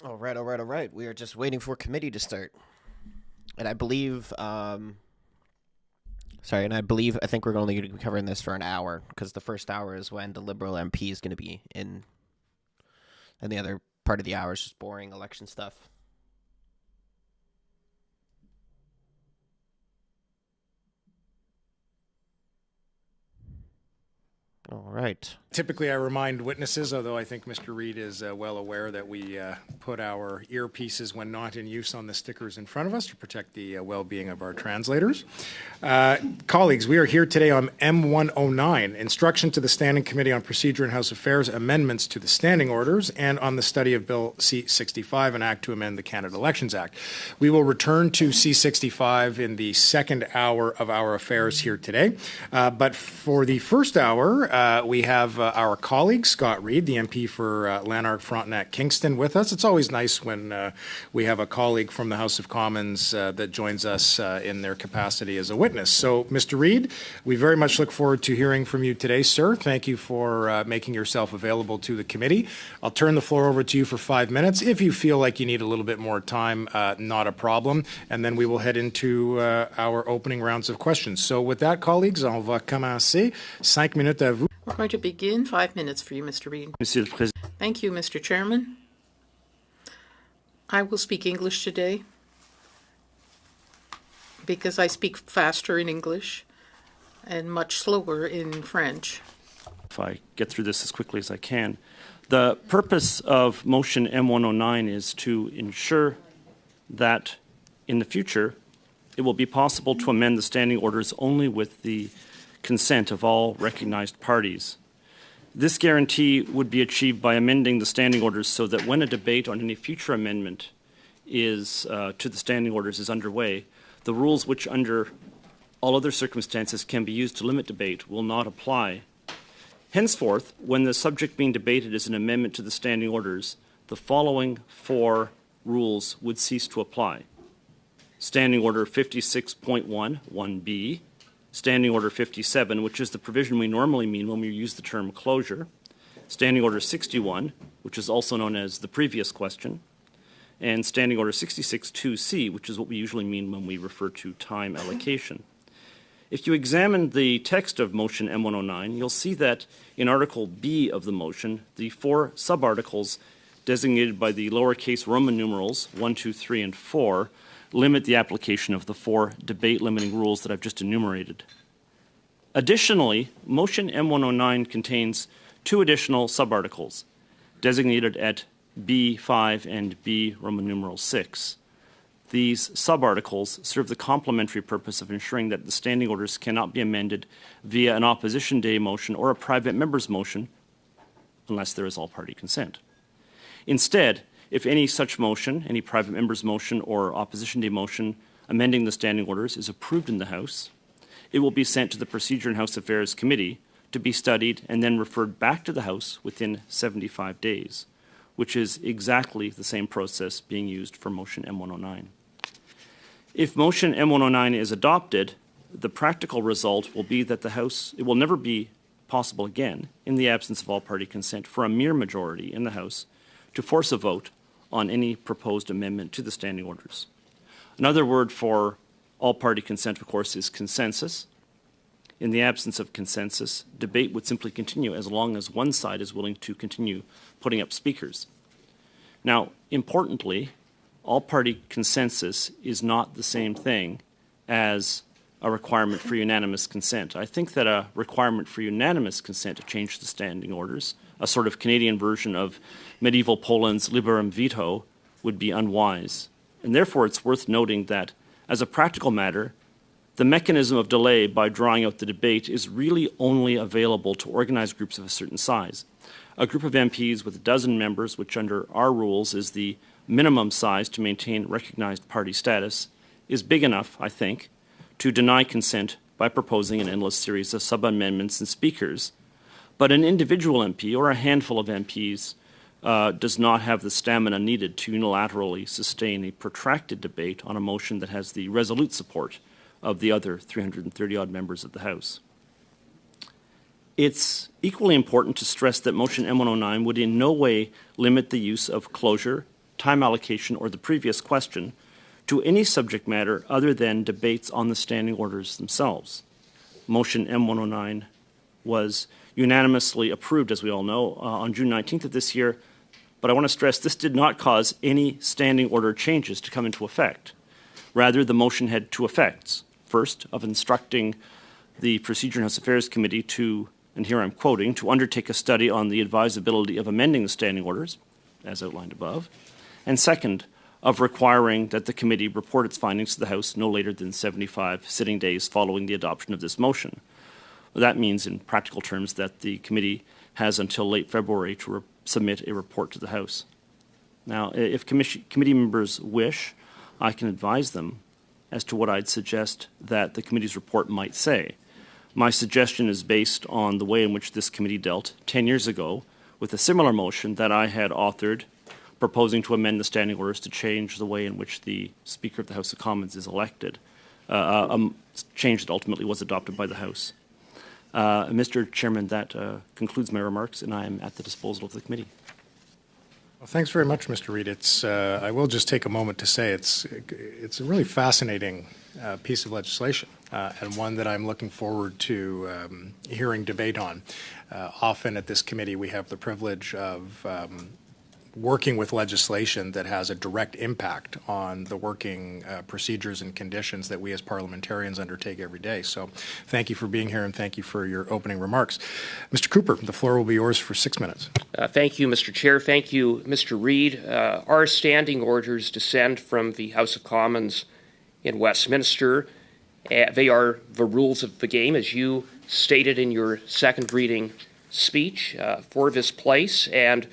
All right, all right, all right. We are just waiting for committee to start. And I believe, I think we're only going to be covering this for an hour because the first hour is when the Liberal MP is going to be in, and the other part of the hour is just boring election stuff. All right. Typically, I remind witnesses, although I think Mr. Reid is well aware that we put our earpieces when not in use on the stickers in front of us to protect the well-being of our translators. Colleagues, we are here today on M109, Instruction to the Standing Committee on Procedure and House Affairs, Amendments to the Standing Orders, and on the study of Bill C-65, an act to amend the Canada Elections Act. We will return to C-65 in the second hour of our affairs here today. But for the first hour, we have our colleague, Scott Reid, the MP for Lanark, Frontenac, Kingston, with us. It's always nice when we have a colleague from the House of Commons that joins us in their capacity as a witness. So, Mr. Reid, we very much look forward to hearing from you today, sir. Thank you for making yourself available to the committee. I'll turn the floor over to you for 5 minutes. If you feel like you need a little bit more time, not a problem. And then we will head into our opening rounds of questions. So with that, colleagues, on va commencer. 5 minutes à vous. We're going to begin. 5 minutes for you, Mr. Reid. Monsieur le Président. Thank you, Mr. Chairman. I will speak English today because I speak faster in English and much slower in French. If I get through this as quickly as I can. The purpose of motion M109 is to ensure that in the future it will be possible to amend the standing orders only with the consent of all recognized parties. This guarantee would be achieved by amending the standing orders so that when a debate on any future amendment is to the standing orders is underway, the rules which under all other circumstances can be used to limit debate will not apply. Henceforth, when the subject being debated is an amendment to the standing orders, the following 4 rules would cease to apply. Standing Order 56.1, 1B, Standing Order 57, which is the provision we normally mean when we use the term closure, Standing Order 61, which is also known as the previous question, and Standing Order 66.2C, which is what we usually mean when we refer to time allocation. If you examine the text of motion M109, you'll see that in Article B of the motion, the 4 sub-articles designated by the lowercase Roman numerals 1, 2, 3, and 4 limit the application of the 4 debate-limiting rules that I've just enumerated. Additionally, motion M109 contains 2 additional sub-articles designated at B5 and B Roman numeral 6. These sub-articles serve the complementary purpose of ensuring that the standing orders cannot be amended via an opposition day motion or a private member's motion unless there is all-party consent. Instead, if any such motion, any private member's motion or opposition day motion amending the standing orders is approved in the House, it will be sent to the Procedure and House Affairs Committee to be studied and then referred back to the House within 75 days, which is exactly the same process being used for motion M109. If motion M109 is adopted, the practical result will be that the House, it will never be possible again, in the absence of all-party consent, for a mere majority in the House to force a vote on any proposed amendment to the standing orders. Another word for all-party consent, of course, is consensus. In the absence of consensus, debate would simply continue as long as one side is willing to continue putting up speakers. Now, importantly, all-party consensus is not the same thing as a requirement for unanimous consent. I think that a requirement for unanimous consent to change the standing orders, a sort of Canadian version of medieval Poland's liberum veto, would be unwise. And therefore, it's worth noting that, as a practical matter, the mechanism of delay by drawing out the debate is really only available to organized groups of a certain size. A group of MPs with 12 members, which under our rules is the minimum size to maintain recognized party status, is big enough, I think, to deny consent by proposing an endless series of sub-amendments and speakers. But an individual MP or a handful of MPs does not have the stamina needed to unilaterally sustain a protracted debate on a motion that has the resolute support of the other 330-odd members of the House. It's equally important to stress that motion M109 would in no way limit the use of closure, time allocation, or the previous question to any subject matter other than debates on the standing orders themselves. Motion M109 was unanimously approved, as we all know, on June 19th of this year, but I want to stress this did not cause any standing order changes to come into effect. Rather, the motion had two effects. First, of instructing the Procedure and House Affairs Committee to, and here I'm quoting, to undertake a study on the advisability of amending the standing orders, as outlined above. And second, of requiring that the committee report its findings to the House no later than 75 sitting days following the adoption of this motion. That means, in practical terms, that the committee has until late February to submit a report to the House. Now, if committee members wish, I can advise them as to what I'd suggest that the committee's report might say. My suggestion is based on the way in which this committee dealt 10 years ago with a similar motion that I had authored proposing to amend the standing orders to change the way in which the Speaker of the House of Commons is elected, a change that ultimately was adopted by the House. Mr. Chairman, that concludes my remarks, and I am at the disposal of the committee. Well, thanks very much, Mr. Reid. I will just take a moment to say it's a really fascinating piece of legislation and one that I'm looking forward to hearing debate on. Often at this committee we have the privilege of working with legislation that has a direct impact on the working procedures and conditions that we as parliamentarians undertake every day. So thank you for being here, and thank you for your opening remarks. Mr. Cooper, the floor will be yours for 6 minutes. Thank you, Mr. Chair. Thank you, Mr. Reid. Our standing orders descend from the House of Commons in Westminster. They are the rules of the game, as you stated in your second reading speech for this place, and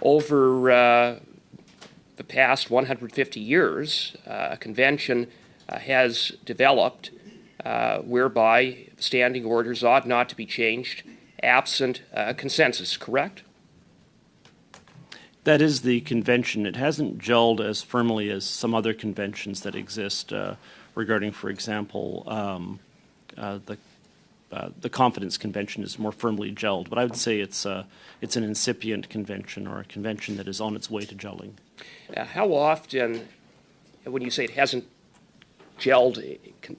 over the past 150 years, a convention has developed whereby standing orders ought not to be changed absent consensus, correct? That is the convention. It hasn't gelled as firmly as some other conventions that exist regarding, for example, the confidence convention is more firmly gelled, but I would say it's an incipient convention, or a convention that is on its way to gelling. How often, when you say it hasn't gelled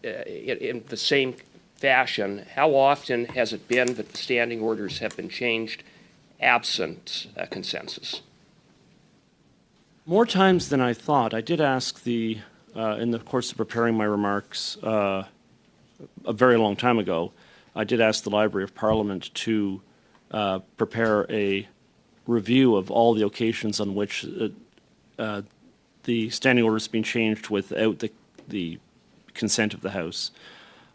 in the same fashion, how often has it been that the standing orders have been changed absent consensus? More times than I thought. I did ask in the course of preparing my remarks a very long time ago, I did ask the Library of Parliament to prepare a review of all the occasions on which the standing order has been changed without the consent of the House,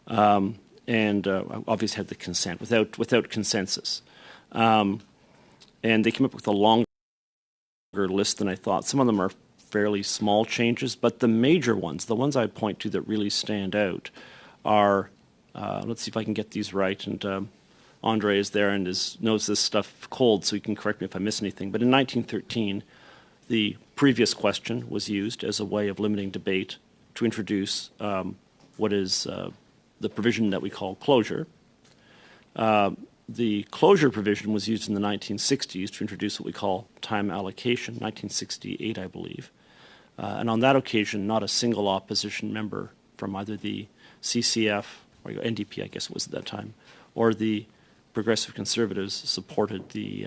and obviously had the consent without consensus, and they came up with a longer list than I thought. Some of them are fairly small changes, but the major ones, the ones I point to that really stand out, are. Let's see if I can get these right. And Andre is there and knows this stuff cold, so he can correct me if I miss anything. But in 1913, the previous question was used as a way of limiting debate to introduce what is the provision that we call closure. The closure provision was used in the 1960s to introduce what we call time allocation, 1968, I believe. And on that occasion, not a single opposition member from either the CCF, or NDP, I guess it was at that time, or the Progressive Conservatives supported the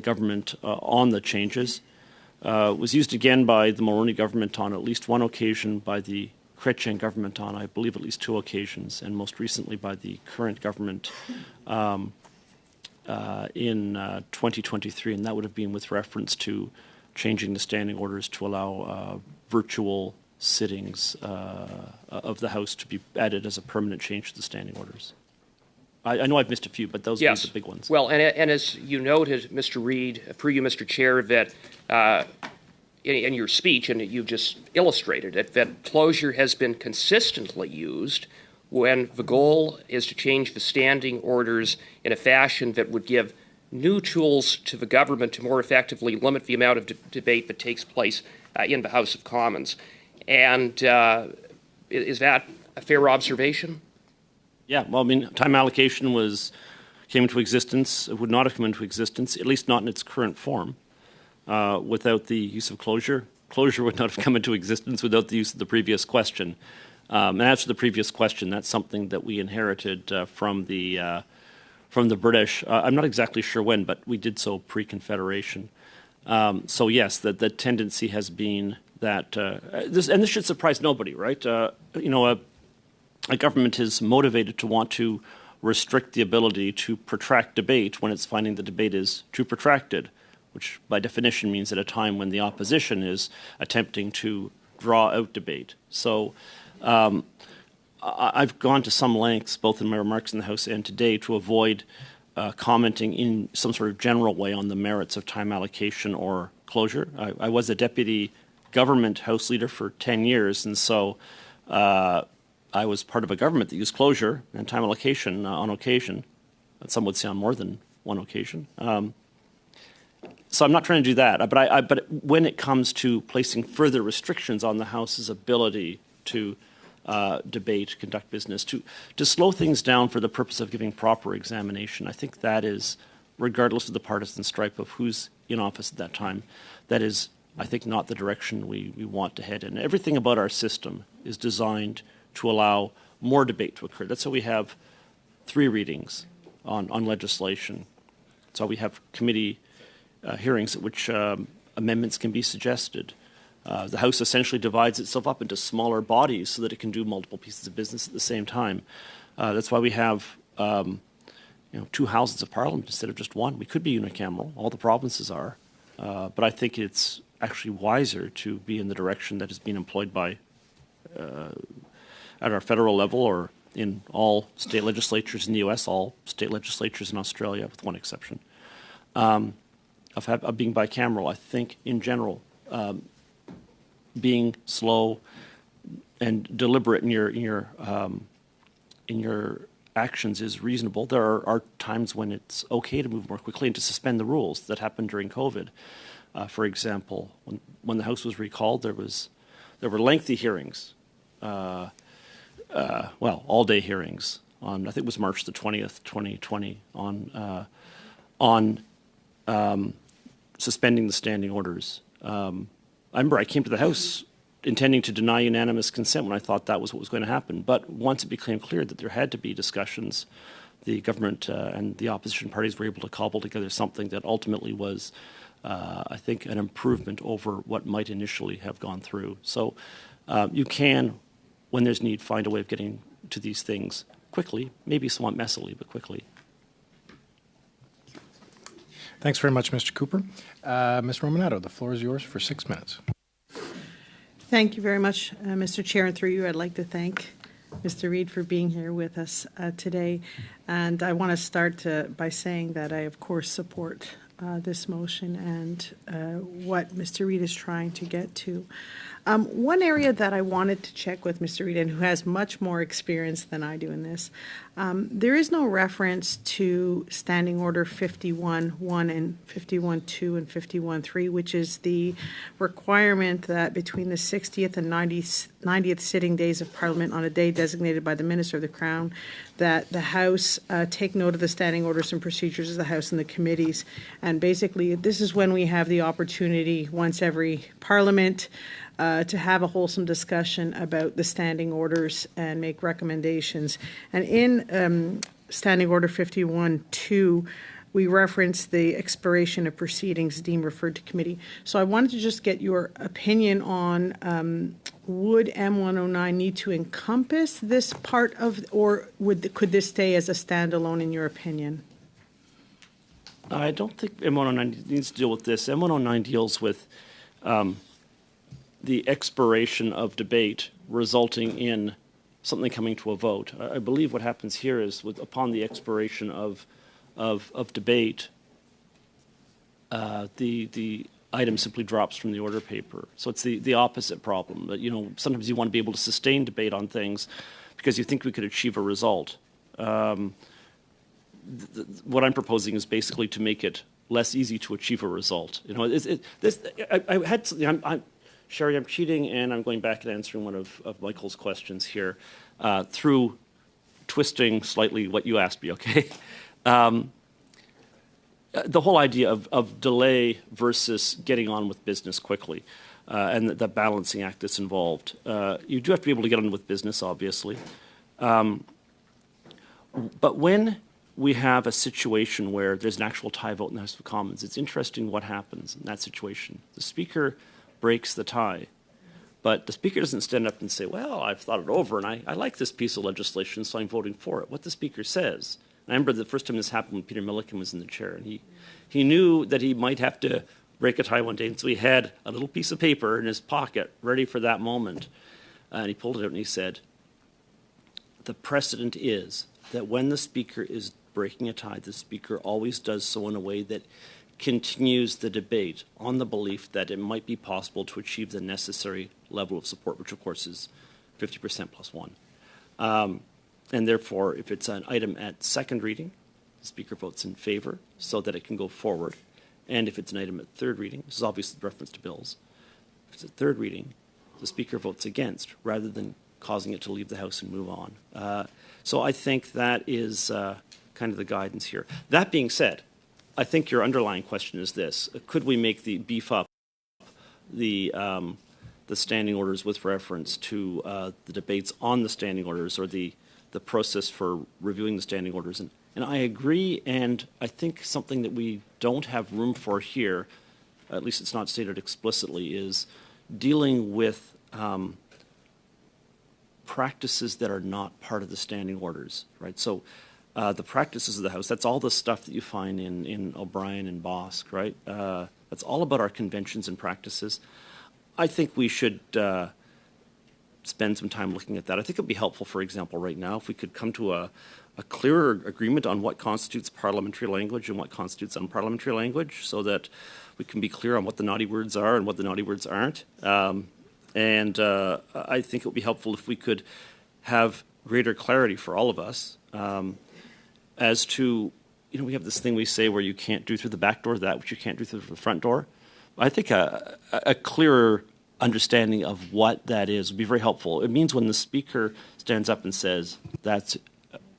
government on the changes. Was used again by the Mulroney government on at least one occasion, by the Chrétien government on, I believe, at least two occasions, and most recently by the current government in 2023, and that would have been with reference to changing the standing orders to allow virtual sittings of the House to be added as a permanent change to the standing orders. I know I've missed a few, but those are the big ones. Well, and as you noted, Mr. Reid, through you, Mr. Chair, that in your speech, and you just illustrated it, that closure has been consistently used when the goal is to change the standing orders in a fashion that would give new tools to the government to more effectively limit the amount of debate that takes place in the House of Commons. And is that a fair observation? Yeah, well, I mean, time allocation came into existence. It would not have come into existence, at least not in its current form, without the use of closure. Closure would not have come into existence without the use of the previous question. And as for the previous question, that's something that we inherited from the British. I'm not exactly sure when, but we did so pre-Confederation. So yes, the tendency has been that this should surprise nobody, right? A government is motivated to want to restrict the ability to protract debate when it's finding the debate is too protracted, which by definition means at a time when the opposition is attempting to draw out debate. So I've gone to some lengths, both in my remarks in the House and today, to avoid commenting in some sort of general way on the merits of time allocation or closure. I was a deputy government House leader for 10 years, and so I was part of a government that used closure and time allocation on occasion. Some would say on more than one occasion. So I'm not trying to do that. But when it comes to placing further restrictions on the House's ability to debate, conduct business, to slow things down for the purpose of giving proper examination, I think that is, regardless of the partisan stripe of who's in office at that time, that is, I think, not the direction we want to head in. Everything about our system is designed to allow more debate to occur. That's why we have 3 readings on legislation. That's why we have committee hearings at which amendments can be suggested. The House essentially divides itself up into smaller bodies so that it can do multiple pieces of business at the same time. That's why we have 2 houses of Parliament instead of just one. We could be unicameral. All the provinces are. But I think it's actually wiser to be in the direction that has been employed by at our federal level or in all state legislatures in the U.S., all state legislatures in Australia, with one exception, of being bicameral. I think, in general, being slow and deliberate in your actions is reasonable. There are times when it's okay to move more quickly and to suspend the rules. That happened during COVID. For example, when the House was recalled, there were lengthy hearings. All-day hearings on, I think it was March the 20th, 2020, on suspending the standing orders. I remember I came to the House intending to deny unanimous consent when I thought that was what was going to happen. But once it became clear that there had to be discussions, the government and the opposition parties were able to cobble together something that ultimately was, I think, an improvement over what might initially have gone through. So you can, when there's need, find a way of getting to these things quickly, maybe somewhat messily, but quickly. Thanks very much, Mr. Cooper. Ms. Romanato, the floor is yours for 6 minutes. Thank you very much, Mr. Chair, and through you, I'd like to thank Mr. Reid for being here with us today. And I want to start by saying that I, of course, support this motion and what Mr. Reid is trying to get to. One area that I wanted to check with Mr. Reid, and who has much more experience than I do in this, there is no reference to Standing Order 51.1 and 51.2 and 51.3, which is the requirement that between the 60th and 90th sitting days of Parliament on a day designated by the Minister of the Crown, that the House take note of the standing orders and procedures of the House and the committees. And basically, this is when we have the opportunity once every Parliament to have a wholesome discussion about the standing orders and make recommendations. And in Standing Order 51.2, we reference the expiration of proceedings deemed referred to committee. So I wanted to just get your opinion on would M109 need to encompass this part of, or could this stay as a standalone in your opinion? I don't think M109 needs to deal with this. M109 deals with the expiration of debate resulting in something coming to a vote. I believe what happens here is upon the expiration of debate, the item simply drops from the order paper. So it's the opposite problem. That, sometimes you want to be able to sustain debate on things because you think we could achieve a result. What I'm proposing is basically to make it less easy to achieve a result. Sherry, I'm cheating, and I'm going back and answering one of Michael's questions here through twisting slightly what you asked me, okay? the whole idea of delay versus getting on with business quickly, and the balancing act that's involved. You do have to be able to get on with business, obviously. But when we have a situation where there's an actual tie vote in the House of Commons, it's interesting what happens in that situation. The Speaker breaks the tie, but the Speaker doesn't stand up and say, well, I've thought it over, and I like this piece of legislation, so I'm voting for it. What the Speaker says, and I remember the first time this happened when Peter Milliken was in the chair, and he knew that he might have to break a tie one day, and so he had a little piece of paper in his pocket ready for that moment, and he pulled it out and he said, the precedent is that when the Speaker is breaking a tie, the Speaker always does so in a way that continues the debate on the belief that it might be possible to achieve the necessary level of support, which of course is 50% plus one. And therefore, if it's an item at second reading, the Speaker votes in favor so that it can go forward. And if it's an item at third reading, this is obviously reference to bills, if it's at third reading, the Speaker votes against rather than causing it to leave the House and move on. So I think that is kind of the guidance here. That being said, I think your underlying question is this: could we beef up the standing orders with reference to the debates on the standing orders, or the process for reviewing the standing orders? And I agree, and I think something that we don't have room for here, at least it's not stated explicitly, is dealing with practices that are not part of the standing orders, right? So the practices of the House, that's all the stuff that you find in O'Brien and Bosk, right? That's all about our conventions and practices. I think we should spend some time looking at that. I think it would be helpful, for example, right now, if we could come to a clearer agreement on what constitutes parliamentary language and what constitutes unparliamentary language, so that we can be clear on what the naughty words are and what the naughty words aren't. And I think it would be helpful if we could have greater clarity for all of us as to, we have this thing we say where you can't do through the back door that which you can't do through the front door. I think a clearer understanding of what that is would be very helpful. It means when the Speaker stands up and says that's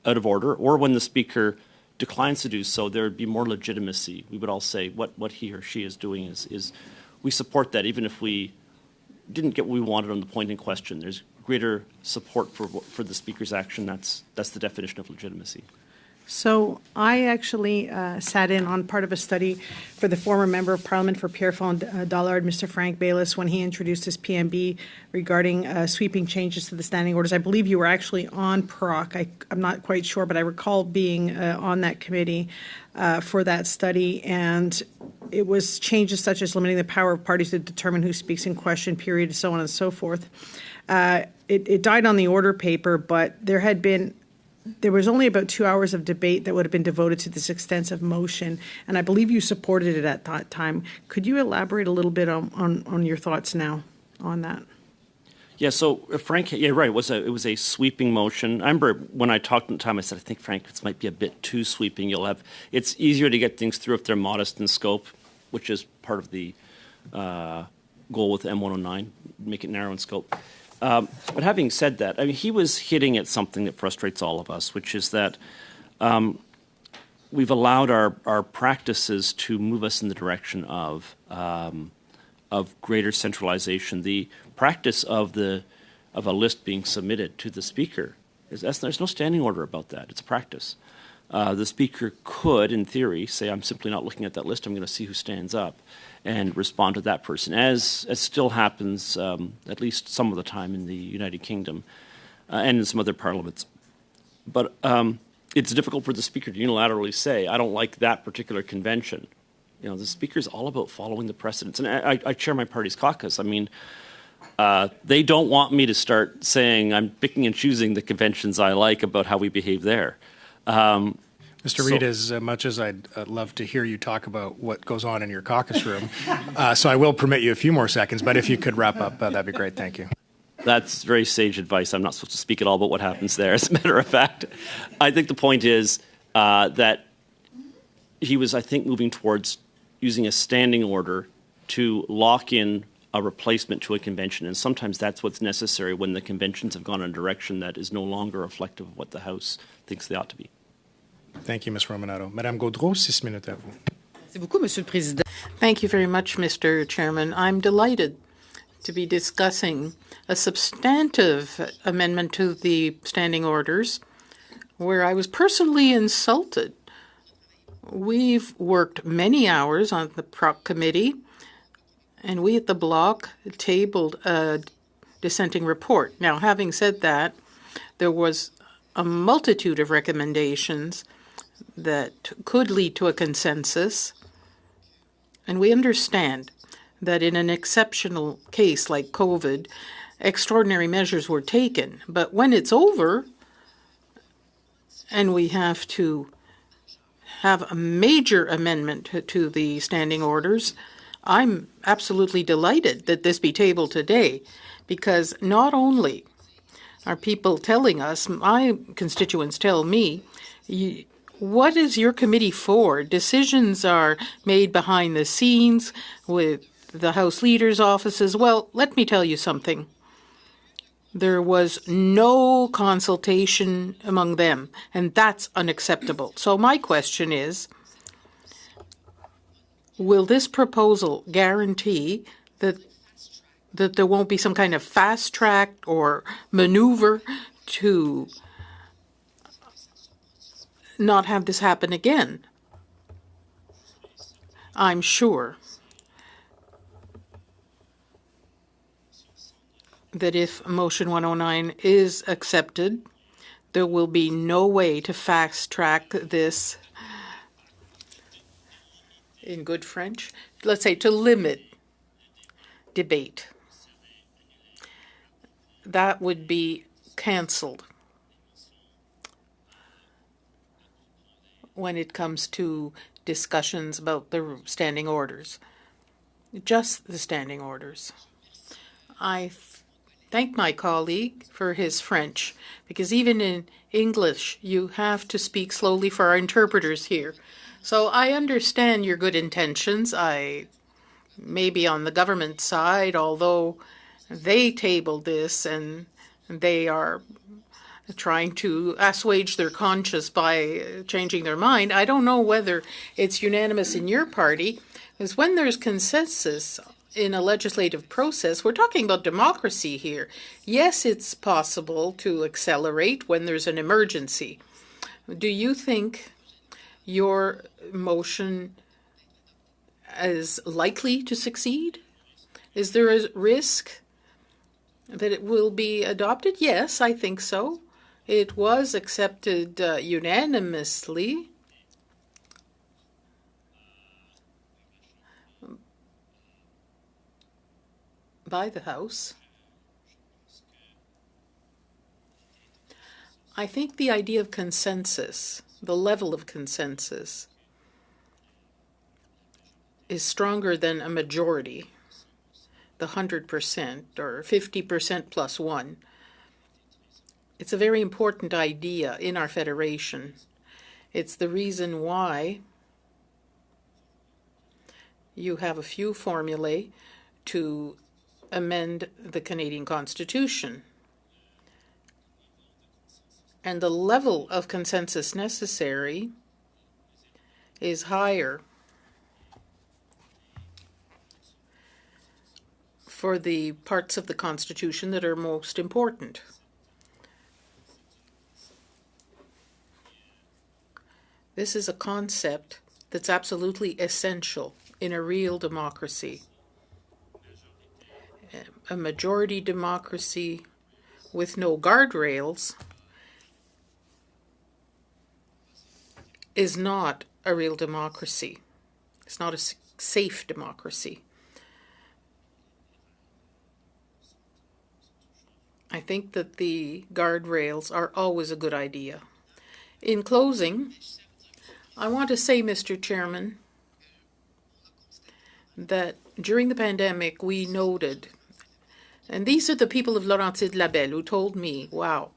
out of order, or when the Speaker declines to do so, there would be more legitimacy. We would all say what he or she is doing is we support that, even if we didn't get what we wanted on the point in question. There's greater support for the Speaker's action. That's the definition of legitimacy. So I actually sat in on part of a study for the former Member of Parliament for Pierre Dollard, Mr. Frank Bayliss, when he introduced his PMB regarding sweeping changes to the standing orders. I believe you were actually on PROC. I'm not quite sure, but I recall being on that committee for that study, and it was changes such as limiting the power of parties to determine who speaks in question period, so on and so forth. It died on the order paper, but there was only about 2 hours of debate that would have been devoted to this extensive motion, and I believe you supported it at that time. Could you elaborate a little bit on your thoughts now on that? Yeah, so Frank, yeah, right, it was a sweeping motion. I remember when I talked at the time, I said, I think, Frank, this might be a bit too sweeping. It's easier to get things through if they're modest in scope, which is part of the goal with M109, make it narrow in scope. But having said that, I mean, he was hitting at something that frustrates all of us, which is that we've allowed our practices to move us in the direction of greater centralization. The practice of a list being submitted to the Speaker there's no standing order about that. It's a practice. The Speaker could, in theory, say, I'm simply not looking at that list. I'm going to see who stands up and respond to that person, as still happens at least some of the time in the United Kingdom and in some other parliaments. But it's difficult for the Speaker to unilaterally say, I don't like that particular convention. The Speaker's all about following the precedents. And I chair my party's caucus. I mean, they don't want me to start saying I'm picking and choosing the conventions I like about how we behave there. Mr. Reid, as much as I'd love to hear you talk about what goes on in your caucus room, so I will permit you a few more seconds, but if you could wrap up, that'd be great. Thank you. That's very sage advice. I'm not supposed to speak at all about what happens there. As a matter of fact, I think the point is that he was, I think, moving towards using a standing order to lock in a replacement to a convention, and sometimes that's what's necessary when the conventions have gone in a direction that is no longer reflective of what the House thinks they ought to be. Thank you, Ms. Romanato. Madame Gaudreau, 6 minutes à vous. Thank you very much, Mr. Chairman. I'm delighted to be discussing a substantive amendment to the standing orders where I was personally insulted. We've worked many hours on the PROC committee, and we at the bloc tabled a dissenting report. Now, having said that, there was a multitude of recommendations that could lead to a consensus, and we understand that in an exceptional case like COVID, extraordinary measures were taken. But when it's over and we have to have a major amendment to the standing orders, I'm absolutely delighted that this be tabled today, because not only are people telling us, my constituents tell me, what is your committee for? Decisions are made behind the scenes with the House leaders' offices. Well, let me tell you something. There was no consultation among them, and that's unacceptable. So my question is, will this proposal guarantee that there won't be some kind of fast track or maneuver to not have this happen again? I'm sure that if motion 109 is accepted, there will be no way to fast track this, in good French, let's say to limit debate. That would be cancelled when it comes to discussions about the standing orders, just the standing orders. I thank my colleague for his French, because even in English, you have to speak slowly for our interpreters here. So I understand your good intentions. I may be on the government side, although they tabled this and they are trying to assuage their conscience by changing their mind. I don't know whether it's unanimous in your party, because when there's consensus in a legislative process, we're talking about democracy here. Yes, it's possible to accelerate when there's an emergency. Do you think your motion is likely to succeed? Is there a risk that it will be adopted? Yes, I think so. It was accepted unanimously. By the House. I think the idea of consensus, the level of consensus, is stronger than a majority, the 100% or 50% plus one. It's a very important idea in our federation. It's the reason why you have a few formulae to amend the Canadian Constitution. And the level of consensus necessary is higher for the parts of the Constitution that are most important. This is a concept that's absolutely essential in a real democracy. A majority democracy with no guardrails is not a real democracy. It's not a safe democracy. I think that the guardrails are always a good idea. In closing, I want to say, Mr. Chairman, that during the pandemic we noted, and these are the people of Laurentide-Labelle who told me, wow,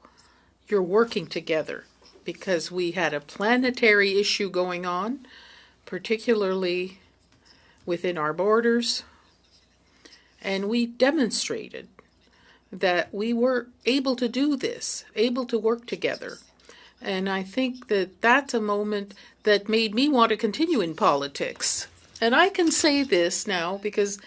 you're working together, because we had a planetary issue going on, particularly within our borders, and we demonstrated that we were able to do this, able to work together. And I think that that's a moment that made me want to continue in politics And I can say this now because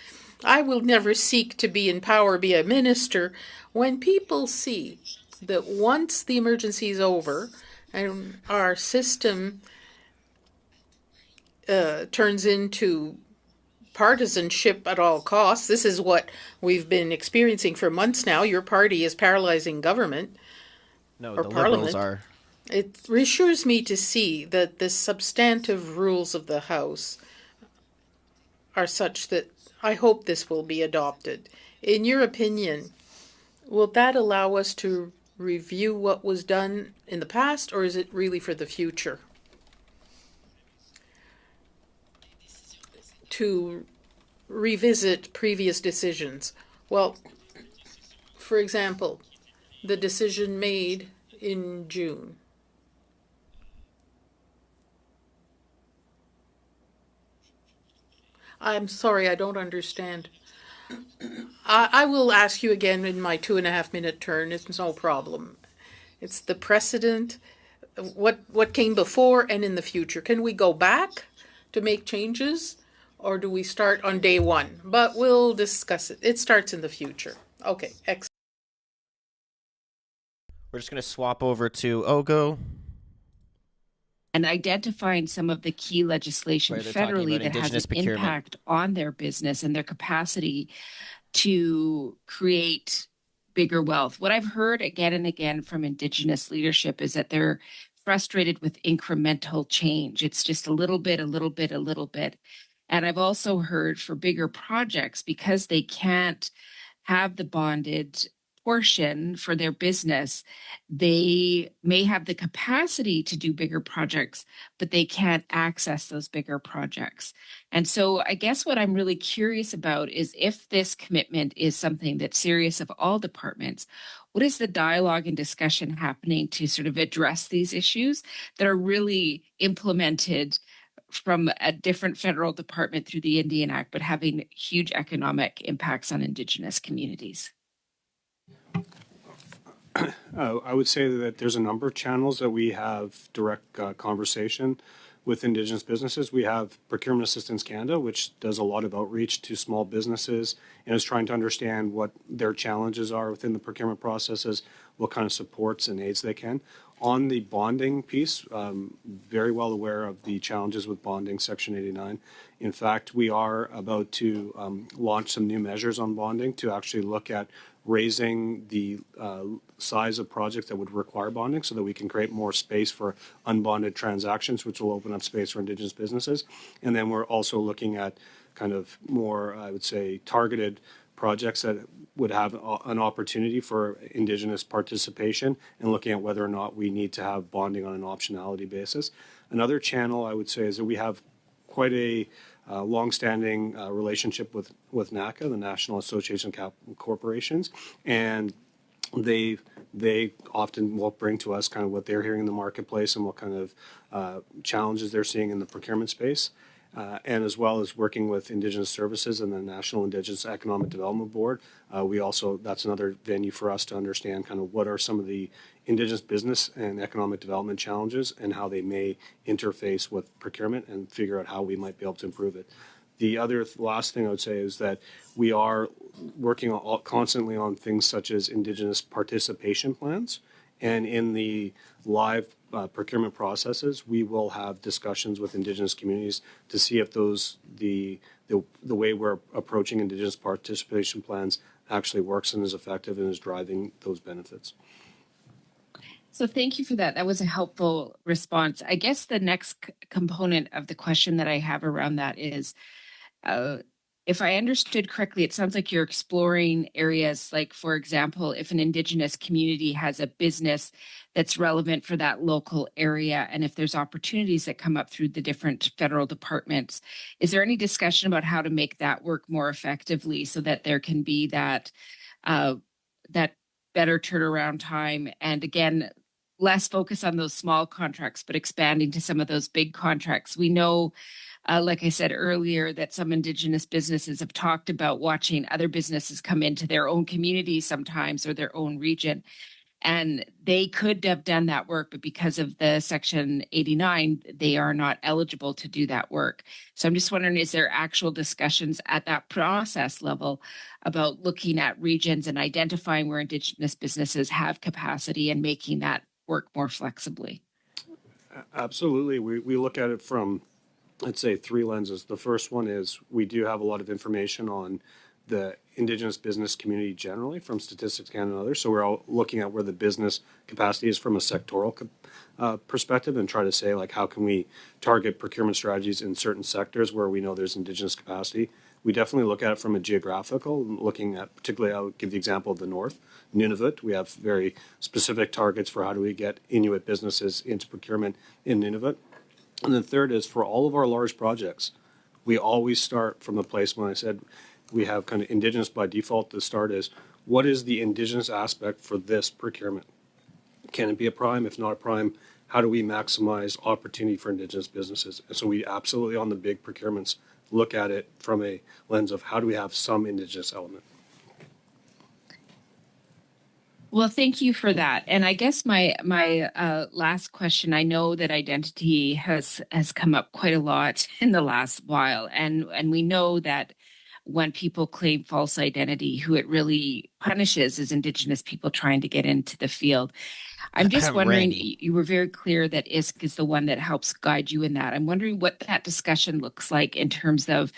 I will never seek to be in power, be a minister. When people see that once the emergency is over and our system turns into partisanship at all costs, this is what we've been experiencing for months now. Your party is paralyzing government No, or the Liberals parliament. are. It reassures me to see that the substantive rules of the House are such that I hope this will be adopted. In your opinion, will that allow us to review what was done in the past, or is it really for the future? To revisit previous decisions. Well, for example, the decision made in June. I'm sorry, I don't understand. I will ask you again in my 2.5 minute turn. It's no problem. It's the precedent, what came before and in the future. Can we go back to make changes, or do we start on day one? But we'll discuss it. It starts in the future. Okay, excellent. We're just going to swap over to OGGO. And identifying some of the key legislation Where they're talking federally about that has Indigenous an procurement. impact on their business and their capacity to create bigger wealth. What I've heard again and again from Indigenous leadership is that they're frustrated with incremental change. It's just a little bit, a little bit, a little bit. And I've also heard for bigger projects, because they can't have the bonded portion for their business, they may have the capacity to do bigger projects, but they can't access those bigger projects. And so I guess what I'm really curious about is if this commitment is something that's serious of all departments, what is the dialogue and discussion happening to sort of address these issues that are really implemented from a different federal department through the Indian Act, but having huge economic impacts on Indigenous communities? I would say that there's a number of channels that we have direct conversation with Indigenous businesses. We have Procurement Assistance Canada, which does a lot of outreach to small businesses and is trying to understand what their challenges are within the procurement processes, what kind of supports and aids they can. On the bonding piece, very well aware of the challenges with bonding, Section 89. In fact, we are about to launch some new measures on bonding to actually look at raising the size of projects that would require bonding so that we can create more space for unbonded transactions, which will open up space for Indigenous businesses. And then we're also looking at kind of more, I would say, targeted projects that would have an opportunity for Indigenous participation and looking at whether or not we need to have bonding on an optionality basis. Another channel I would say is that we have quite a long-standing relationship with NACA, the National Association of Corporations, and they often will bring to us kind of what they're hearing in the marketplace and what kind of challenges they're seeing in the procurement space. And as well as working with Indigenous Services and the National Indigenous Economic Development Board, that's another venue for us to understand kind of what are some of the Indigenous business and economic development challenges and how they may interface with procurement and figure out how we might be able to improve it. The other last thing I would say is that we are working constantly on things such as Indigenous participation plans. And in the live procurement processes, we will have discussions with Indigenous communities to see if the way we're approaching Indigenous participation plans actually works and is effective and is driving those benefits. So thank you for that. That was a helpful response. I guess the next component of the question that I have around that is, if I understood correctly, it sounds like you're exploring areas like, for example, if an Indigenous community has a business that's relevant for that local area, and if there's opportunities that come up through the different federal departments, is there any discussion about how to make that work more effectively so that there can be that better turnaround time, and again, less focus on those small contracts, but expanding to some of those big contracts? We know, like I said earlier, that some Indigenous businesses have talked about watching other businesses come into their own community sometimes or their own region. And they could have done that work, but because of the Section 89, they are not eligible to do that work. So I'm just wondering, is there actual discussions at that process level about looking at regions and identifying where Indigenous businesses have capacity and making that work more flexibly? Absolutely. We look at it from, let's say, three lenses. The first one is we do have a lot of information on the Indigenous business community generally from Statistics Canada and others. So we're all looking at where the business capacity is from a sectoral perspective and try to say, like, how can we target procurement strategies in certain sectors where we know there's Indigenous capacity. We definitely look at it from a geographical, looking at particularly, I'll give the example of the North, Nunavut. We have very specific targets for how do we get Inuit businesses into procurement in Nunavut. And then third is for all of our large projects, we always start from the place when I said we have kind of Indigenous by default. The start is what is the Indigenous aspect for this procurement? Can it be a prime? If not a prime, how do we maximize opportunity for Indigenous businesses? And so we absolutely on the big procurements look at it from a lens of how do we have some Indigenous element. Well, thank you for that. And I guess my last question, I know that identity has come up quite a lot in the last while. And we know that when people claim false identity, who it really punishes is Indigenous people trying to get into the field. I'm just wondering, you were very clear that ISK is the one that helps guide you in that. I'm wondering what that discussion looks like in terms of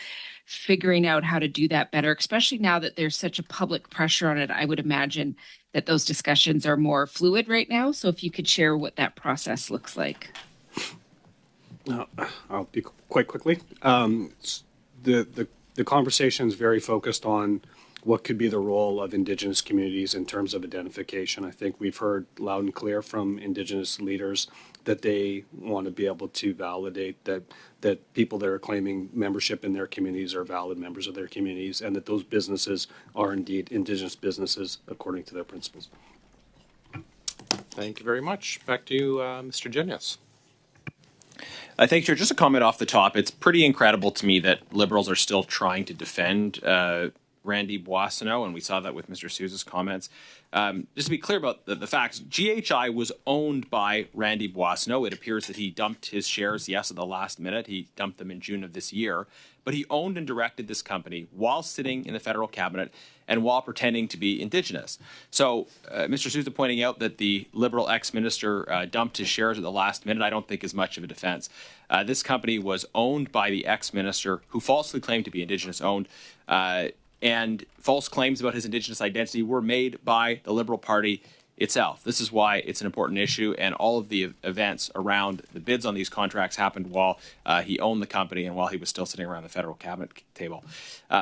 figuring out how to do that better, especially now that there's such a public pressure on it. I would imagine that those discussions are more fluid right now. So if you could share what that process looks like. I'll be quite quickly. The conversation is very focused on what could be the role of Indigenous communities in terms of identification. I think we've heard loud and clear from Indigenous leaders that they want to be able to validate that people that are claiming membership in their communities are valid members of their communities and that those businesses are indeed Indigenous businesses according to their principles. Thank you very much. Back to you, Mr. Genuis. Thank you, Chair. Just a comment off the top. It's pretty incredible to me that Liberals are still trying to defend Randy Boissonneau, and we saw that with Mr. Sousa's comments. Just to be clear about the facts, GHI was owned by Randy Boissonneau. It appears that he dumped his shares, yes, at the last minute. He dumped them in June of this year. But he owned and directed this company while sitting in the federal cabinet and while pretending to be Indigenous. So Mr. Sousa pointing out that the Liberal ex-minister dumped his shares at the last minute, I don't think is much of a defense. This company was owned by the ex-minister who falsely claimed to be Indigenous-owned, and false claims about his Indigenous identity were made by the Liberal Party itself. This is why it's an important issue, and all of the events around the bids on these contracts happened while he owned the company and while he was still sitting around the federal cabinet table.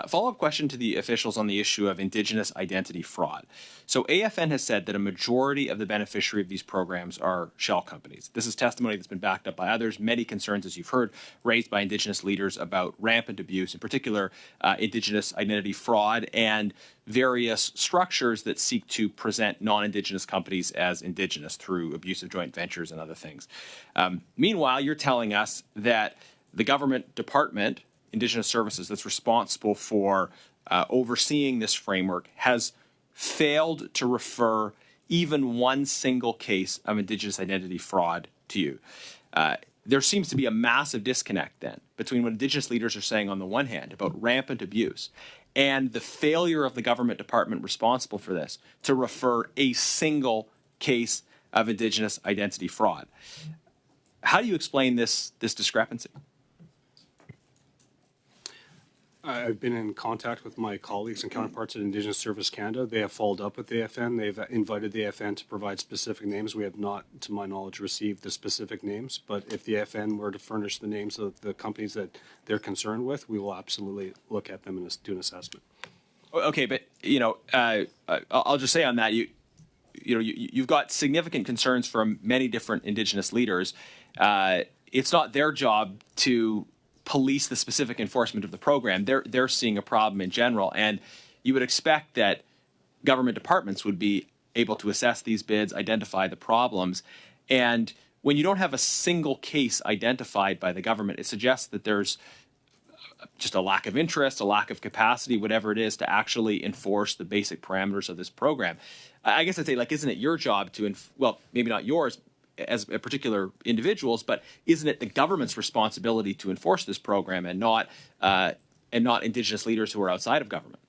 Follow-up question to the officials on the issue of Indigenous identity fraud. So AFN has said that a majority of the beneficiary of these programs are shell companies. This is testimony that's been backed up by others. Many concerns, as you've heard, raised by Indigenous leaders about rampant abuse, in particular Indigenous identity fraud and various structures that seek to present non-Indigenous companies as Indigenous through abusive joint ventures and other things. Meanwhile, you're telling us that the government department, Indigenous Services, that's responsible for overseeing this framework has failed to refer even one single case of Indigenous identity fraud to you. There seems to be a massive disconnect then between what Indigenous leaders are saying on the one hand about rampant abuse and the failure of the government department responsible for this to refer a single case of Indigenous identity fraud. How do you explain this discrepancy? I've been in contact with my colleagues and counterparts at Indigenous Service Canada. They have followed up with the AFN. They've invited the AFN to provide specific names. We have not, to my knowledge, received the specific names, but if the AFN were to furnish the names of the companies that they're concerned with, we will absolutely look at them and do an assessment. Okay, but I'll just say on that, you've got significant concerns from many different Indigenous leaders. It's not their job to police the specific enforcement of the program. They're seeing a problem in general, and you would expect that government departments would be able to assess these bids, identify the problems, and when you don't have a single case identified by the government, it suggests that there's just a lack of interest, a lack of capacity, whatever it is, to actually enforce the basic parameters of this program. I guess I'd say, like, isn't it your job to, well, maybe not yours as particular individuals, but isn't it the government's responsibility to enforce this program and not Indigenous leaders who are outside of government?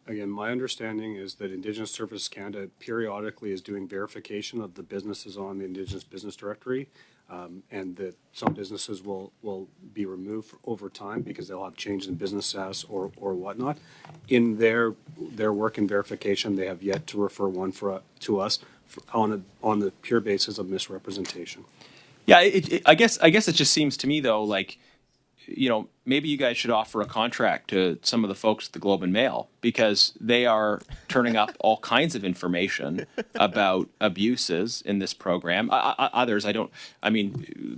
Again, my understanding is that Indigenous Services Canada periodically is doing verification of the businesses on the Indigenous Business Directory, and that some businesses will be removed over time because they'll have changes in business status or whatnot. In their work and verification, they have yet to refer one to us on the pure basis of misrepresentation. Yeah, I guess it just seems to me, though, like, maybe you guys should offer a contract to some of the folks at the Globe and Mail, because they are turning up all kinds of information about abuses in this program. Others,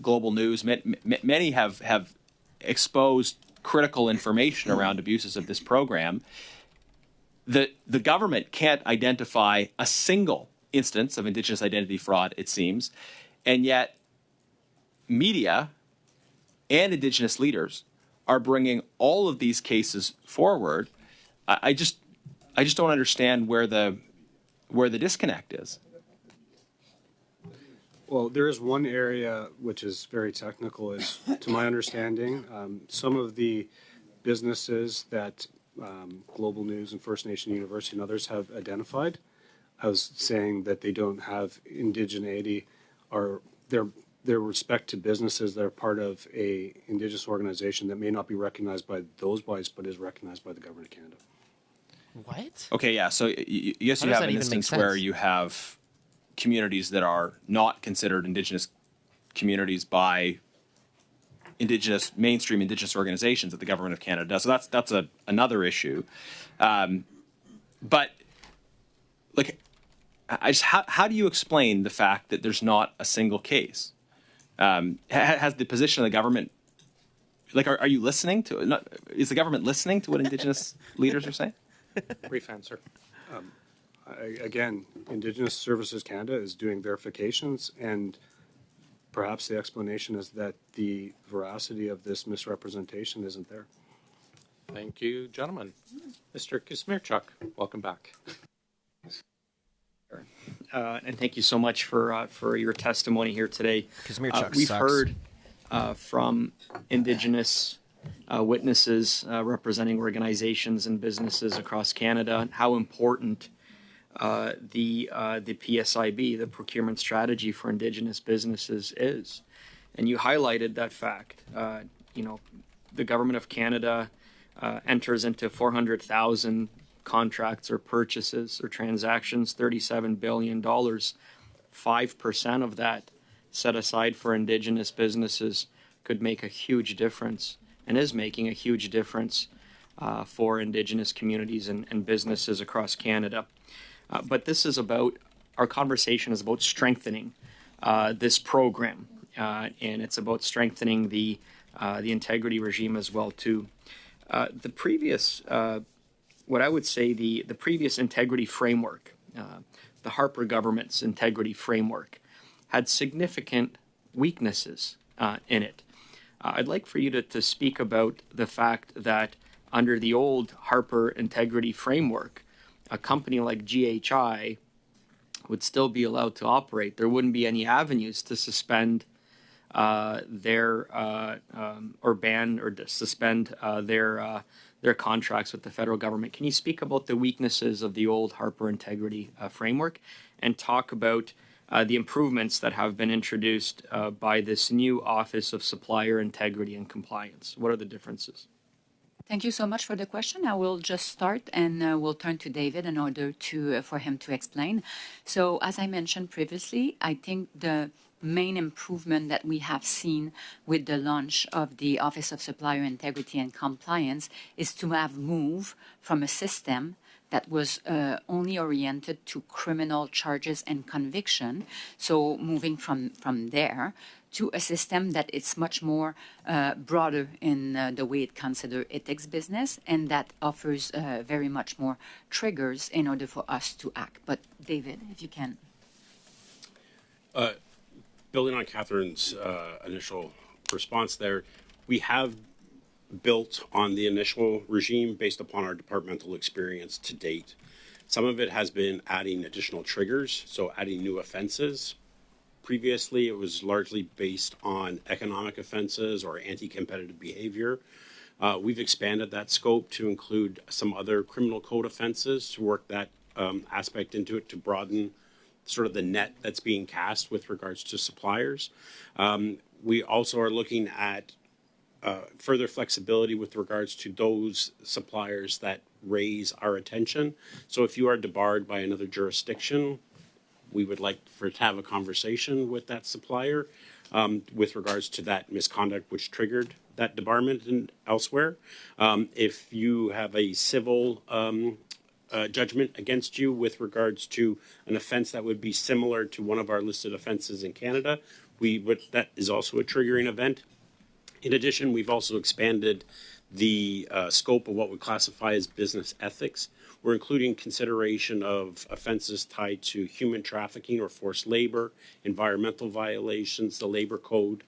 Global News, many have exposed critical information around abuses of this program. The government can't identify a single instance of Indigenous identity fraud, it seems, and yet media and Indigenous leaders are bringing all of these cases forward. I just don't understand where the disconnect is. Well, there is one area which is very technical. Is, to my understanding, some of the businesses that Global News and First Nation University and others have identified, I was saying that they don't have indigeneity, or their respect to businesses that are part of a Indigenous organization that may not be recognized by those bodies, but is recognized by the Government of Canada. What? Okay, yeah. So yes, you have an instance where you have communities that are not considered Indigenous communities by mainstream Indigenous organizations that the Government of Canada does. So that's another issue. But like, how do you explain the fact that there's not a single case? Has the position of the government, like, are you listening to it? Is the government listening to what Indigenous leaders are saying? Brief answer. Again, Indigenous Services Canada is doing verifications, and perhaps the explanation is that the veracity of this misrepresentation isn't there. Thank you, gentlemen. Mr. Kuzmierczuk, welcome back. And thank you so much for your testimony here today. We've heard from Indigenous witnesses representing organizations and businesses across Canada how important the PSIB, the procurement strategy for Indigenous businesses, is. And you highlighted that fact. The Government of Canada enters into 400,000 contracts or purchases or transactions, $37 billion. 5% of that set aside for Indigenous businesses could make a huge difference, and is making a huge difference for Indigenous communities and businesses across Canada. But our conversation is about strengthening this program, and it's about strengthening the integrity regime as well too. The previous integrity framework, the Harper government's integrity framework, had significant weaknesses in it. I'd like for you to speak about the fact that under the old Harper integrity framework, a company like GHI would still be allowed to operate. There wouldn't be any avenues to suspend their contracts with the federal government. Can you speak about the weaknesses of the old Harper integrity framework, and talk about the improvements that have been introduced by this new Office of Supplier Integrity and Compliance? What are the differences? Thank you so much for the question. I will just start, and we'll turn to David in order for him to explain. So, as I mentioned previously, I think the main improvement that we have seen with the launch of the Office of Supplier Integrity and Compliance is to have moved from a system that was only oriented to criminal charges and conviction, so moving from there to a system that is much more broader in the way it considers ethics business, and that offers very much more triggers in order for us to act. But David, if you can. Building on Catherine's initial response there, we have built on the initial regime based upon our departmental experience to date. Some of it has been adding additional triggers, so adding new offenses. Previously, it was largely based on economic offenses or anti-competitive behavior. We've expanded that scope to include some other criminal code offenses to work that aspect into it to broaden sort of the net that's being cast with regards to suppliers. We also are looking at further flexibility with regards to those suppliers that raise our attention. So if you are debarred by another jurisdiction, we would like to have a conversation with that supplier with regards to that misconduct which triggered that debarment and elsewhere. If you have a civil judgment against you with regards to an offense that would be similar to one of our listed offenses in Canada, that is also a triggering event. In addition, we've also expanded the scope of what we classify as business ethics. We're including consideration of offenses tied to human trafficking or forced labor, environmental violations, the labor code,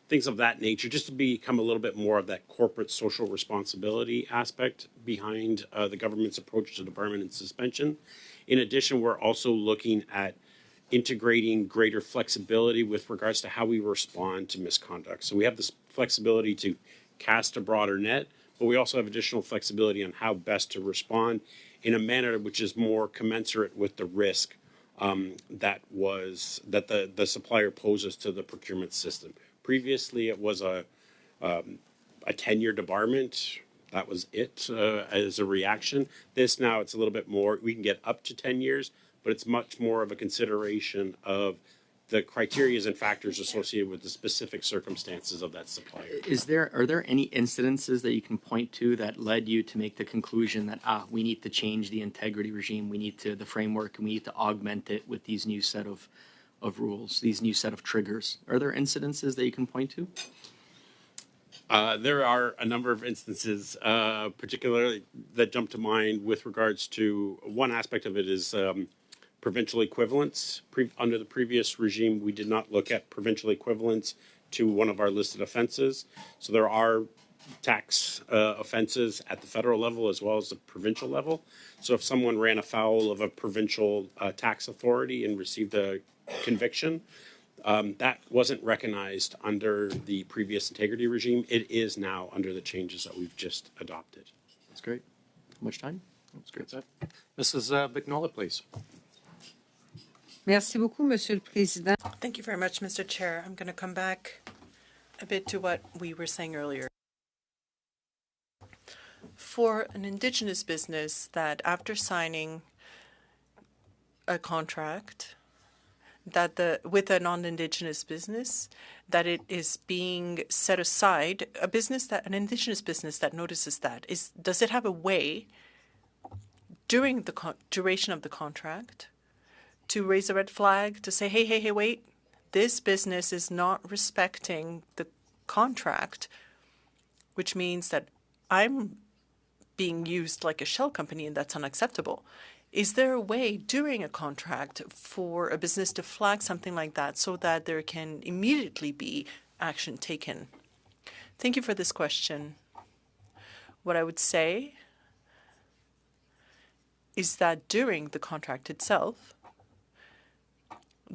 things of that nature, just to become a little bit more of that corporate social responsibility aspect behind the government's approach to debarment and suspension. In addition, we're also looking at integrating greater flexibility with regards to how we respond to misconduct. So we have this flexibility to cast a broader net, but we also have additional flexibility on how best to respond in a manner which is more commensurate with the risk that the supplier poses to the procurement system. Previously, it was a 10-year debarment. That was it as a reaction. This now, it's a little bit more. We can get up to 10 years, but it's much more of a consideration of the criteria and factors associated with the specific circumstances of that supplier. Are there any incidences that you can point to that led you to make the conclusion that we need to change the integrity regime, the framework, and we need to augment it with these new set of rules, these new set of triggers? Are there incidences that you can point to? There are a number of instances, particularly that jump to mind with regards to one aspect of it is provincial equivalence. Under the previous regime, we did not look at provincial equivalence to one of our listed offenses. So there are tax offenses at the federal level as well as the provincial level. So if someone ran afoul of a provincial tax authority and received a conviction, that wasn't recognized under the previous integrity regime. It is now under the changes that we've just adopted. That's great. How much time? That's great. Mrs. Vignola, please. Merci beaucoup, Monsieur le Président. Thank you very much, Mr. Chair. I'm going to come back a bit to what we were saying earlier. For an Indigenous business that after signing a contract with a non-Indigenous business, that it is being set aside, an Indigenous business that notices that, does it have a way during the duration of the contract to raise a red flag, to say, hey, wait, this business is not respecting the contract, which means that I'm being used like a shell company and that's unacceptable. Is there a way during a contract for a business to flag something like that so that there can immediately be action taken? Thank you for this question. What I would say is that during the contract itself,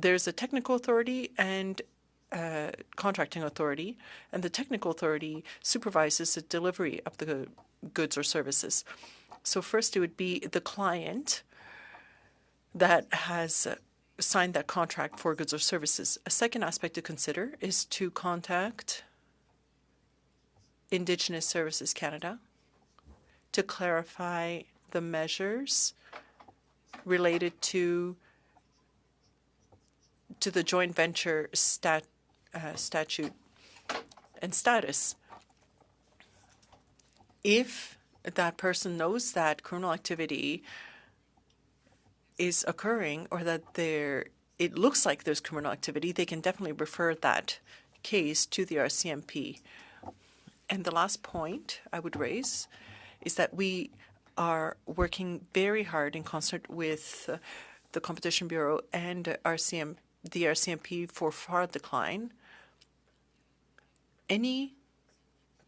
there's a technical authority and a contracting authority, and the technical authority supervises the delivery of the goods or services. So first it would be the client that has signed that contract for goods or services. A second aspect to consider is to contact Indigenous Services Canada to clarify the measures related to the joint venture statute and status. If that person knows that criminal activity is occurring or that it looks like there's criminal activity, they can definitely refer that case to the RCMP. And the last point I would raise is that we are working very hard in concert with the Competition Bureau and the RCMP for fraud decline. Any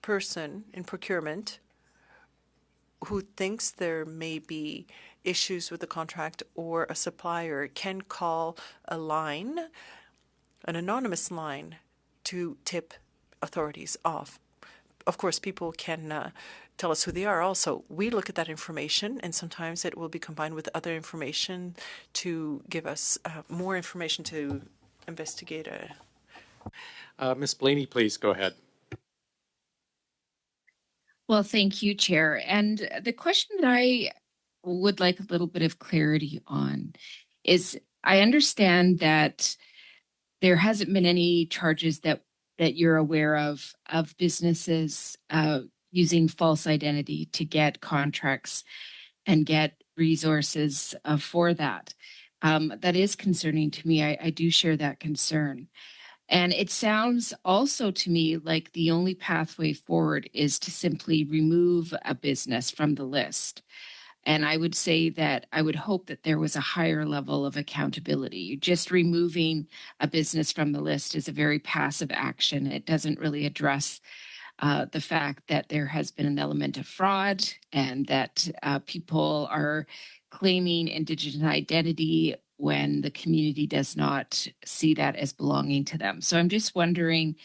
person in procurement who thinks there may be issues with the contract or a supplier can call a line, an anonymous line, to tip authorities off. Of course, people can tell us who they are also. We look at that information, and sometimes it will be combined with other information to give us more information to investigate a. Ms. Blaney, please go ahead. Well, thank you, Chair. And the question that I would like a little bit of clarity on is I understand that there hasn't been any charges that you're aware of businesses using false identity to get contracts and get resources for that. That is concerning to me. I do share that concern. And it sounds also to me like the only pathway forward is to simply remove a business from the list. And I would say that I would hope that there was a higher level of accountability. Just removing a business from the list is a very passive action. It doesn't really address the fact that there has been an element of fraud and that people are claiming Indigenous identity when the community does not see that as belonging to them. So I'm just wondering,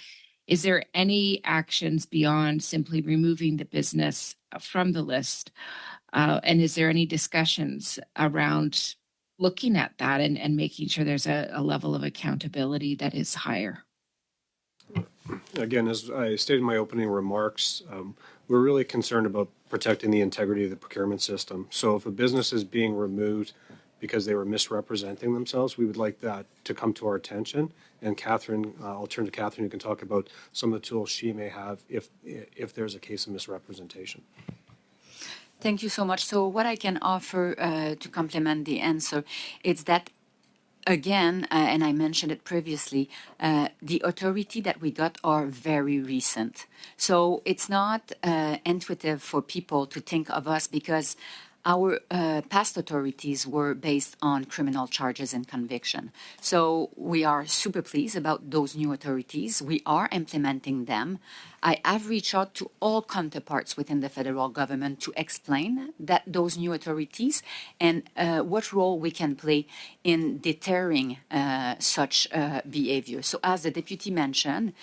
is there any actions beyond simply removing the business from the list? And is there any discussions around looking at that and making sure there's a level of accountability that is higher? Again, as I stated in my opening remarks, we're really concerned about protecting the integrity of the procurement system. So if a business is being removed because they were misrepresenting themselves, we would like that to come to our attention. And Catherine, I'll turn to Catherine, who can talk about some of the tools she may have if there's a case of misrepresentation. Thank you so much. So what I can offer to complement the answer is that, again, and I mentioned it previously, the authority that we got are very recent. So it's not intuitive for people to think of us because our past authorities were based on criminal charges and conviction. So we are super pleased about those new authorities. We are implementing them. I have reached out to all counterparts within the federal government to explain that those new authorities and what role we can play in deterring such behavior. So as the deputy mentioned,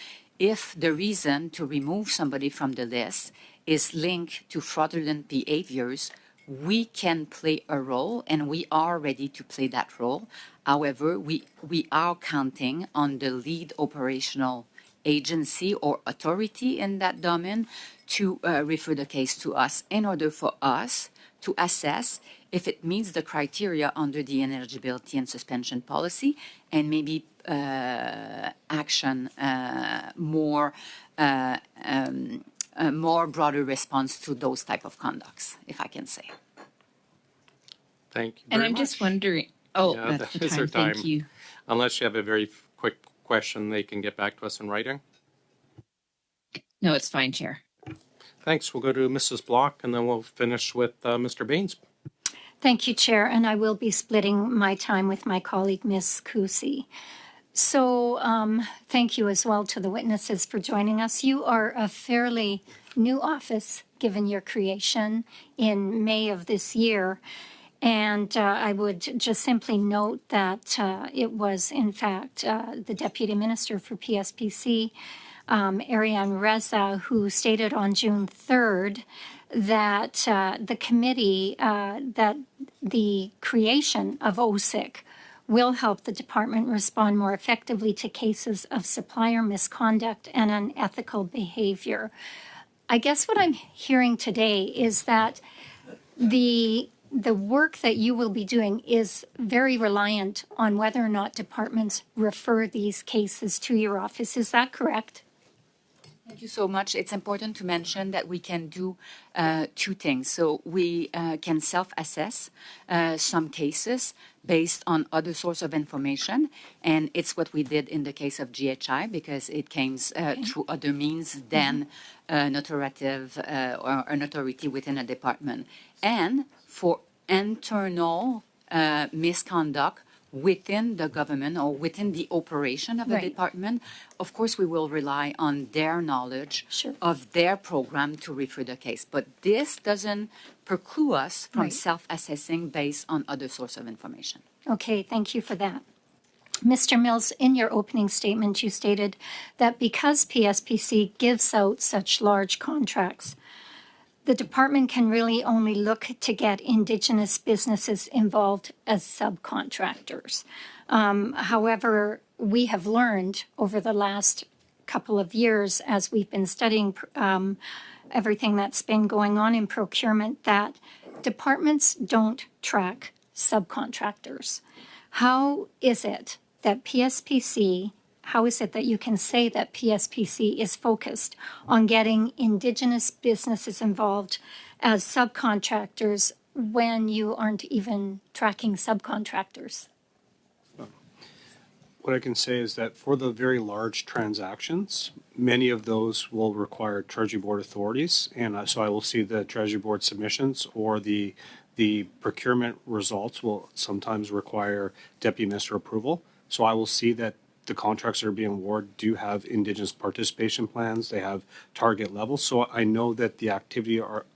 if the reason to remove somebody from the list is linked to fraudulent behaviors, we can play a role, and we are ready to play that role. However, we are counting on the lead operational agency or authority in that domain to refer the case to us in order for us to assess if it meets the criteria under the ineligibility and suspension policy and maybe action more broader response to those type of conducts, if I can say. Thank you very much. And I'm just wondering, that's the time. Thank you. Unless you have a very quick question, they can get back to us in writing. No, it's fine, Chair. Thanks. We'll go to Mrs. Block, and then we'll finish with Mr. Baines. Thank you, Chair, and I will be splitting my time with my colleague, Ms. Kusi. So thank you as well to the witnesses for joining us. You are a fairly new office, given your creation in May of this year. And I would just simply note that it was, in fact, the Deputy Minister for PSPC, Ariane Reza, who stated on June 3rd that the committee, that the creation of OSIC will help the department respond more effectively to cases of supplier misconduct and unethical behavior. I guess what I'm hearing today is that the work that you will be doing is very reliant on whether or not departments refer these cases to your office. Is that correct? Thank you so much. It's important to mention that we can do two things. So we can self-assess some cases based on other source of information, and it's what we did in the case of GHI because it came through other means than an authoritative or an authority within a department. And for internal misconduct, within the government or within the operation of the Right. department, of course, we will rely on their knowledge Sure. of their program to refer the case. But this doesn't preclude us from Right. self-assessing based on other source of information. Okay, thank you for that. Mr. Mills, in your opening statement, you stated that because PSPC gives out such large contracts, the department can really only look to get Indigenous businesses involved as subcontractors. However, we have learned over the last couple of years, as we've been studying everything that's been going on in procurement, that departments don't track subcontractors. How is it that how is it that you can say that PSPC is focused on getting Indigenous businesses involved as subcontractors when you aren't even tracking subcontractors? What I can say is that for the very large transactions, many of those will require Treasury Board authorities. And so I will see the Treasury Board submissions, or the procurement results will sometimes require Deputy Minister approval. So I will see that the contracts that are being awarded do have Indigenous participation plans. They have target levels. So I know that the activity are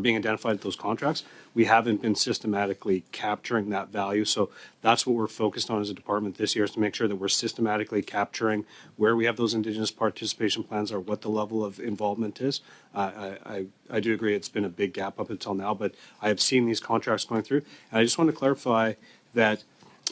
being identified at those contracts. We haven't been systematically capturing that value. So that's what we're focused on as a department this year, is to make sure that we're systematically capturing where we have those Indigenous participation plans, or what the level of involvement is. I do agree it's been a big gap up until now, but I have seen these contracts going through. And I just want to clarify that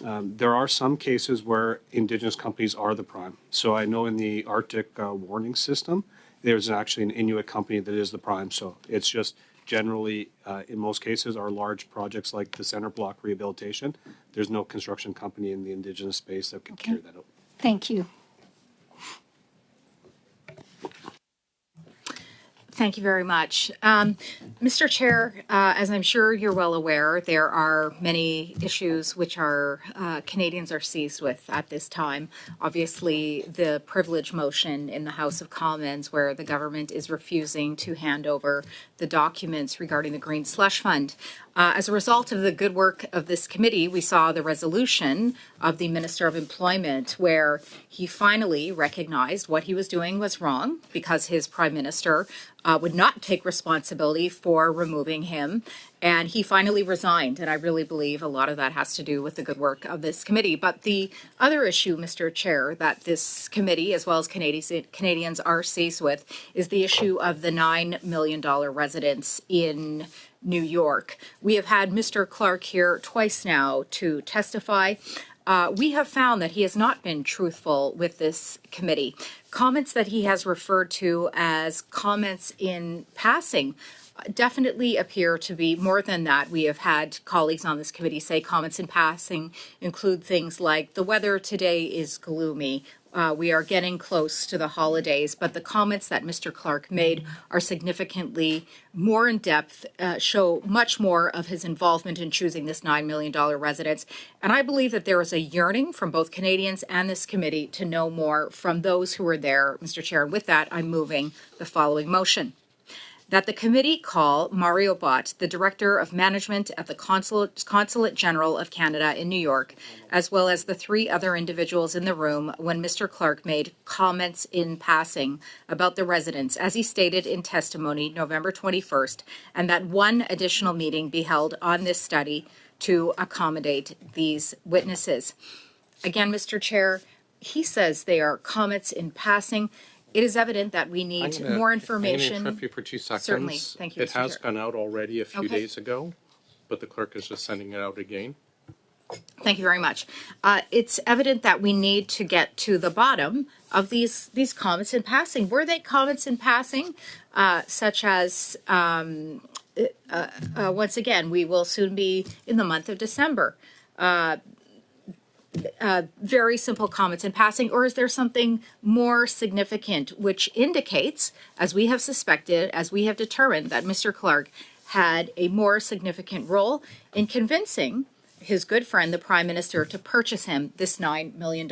there are some cases where Indigenous companies are the prime. So I know in the Arctic warning system, there's actually an Inuit company that is the prime. So it's just generally, in most cases, our large projects like the center block rehabilitation, there's no construction company in the Indigenous space that could carry that out. Thank you. Thank you very much. Mr. Chair, as I'm sure you're well aware, there are many issues which our Canadians are seized with at this time. Obviously, the privilege motion in the House of Commons, where the government is refusing to hand over the documents regarding the Green Slush Fund. As a result of the good work of this committee, we saw the resolution of the Minister of Employment, where he finally recognized what he was doing was wrong, because his Prime Minister would not take responsibility for removing him. And he finally resigned. And I really believe a lot of that has to do with the good work of this committee. But the other issue, Mr. Chair, that this committee, as well as Canadians are seized with, is the issue of the $9 million residence in New York. We have had Mr. Clark here twice now to testify. We have found that he has not been truthful with this committee. Comments that he has referred to as comments in passing definitely appear to be more than that. We have had colleagues on this committee say comments in passing include things like, the weather today is gloomy. We are getting close to the holidays, but the comments that Mr. Clark made are significantly more in depth, show much more of his involvement in choosing this $9 million residence. And I believe that there is a yearning from both Canadians and this committee to know more from those who were there, Mr. Chair. And with that, I'm moving the following motion: that the committee call Mario Bott, the Director of Management at the Consulate General of Canada in New York, as well as the three other individuals in the room when Mr. Clark made comments in passing about the residents, as he stated in testimony November 21st, and that one additional meeting be held on this study to accommodate these witnesses. Again, Mr. Chair, he says they are comments in passing. It is evident that we need more information. I'm going to interrupt you for 2 seconds. Certainly. Thank you, It Mr. has Chair. gone out already a few days ago, but the clerk is just sending it out again. Thank you very much. It's evident that we need to get to the bottom of these comments in passing. Were they comments in passing, such as, once again, we will soon be in the month of December. Very simple comments in passing, or is there something more significant which indicates, as we have suspected, as we have determined, that Mr. Clark had a more significant role in convincing his good friend, the Prime Minister, to purchase him this $9 million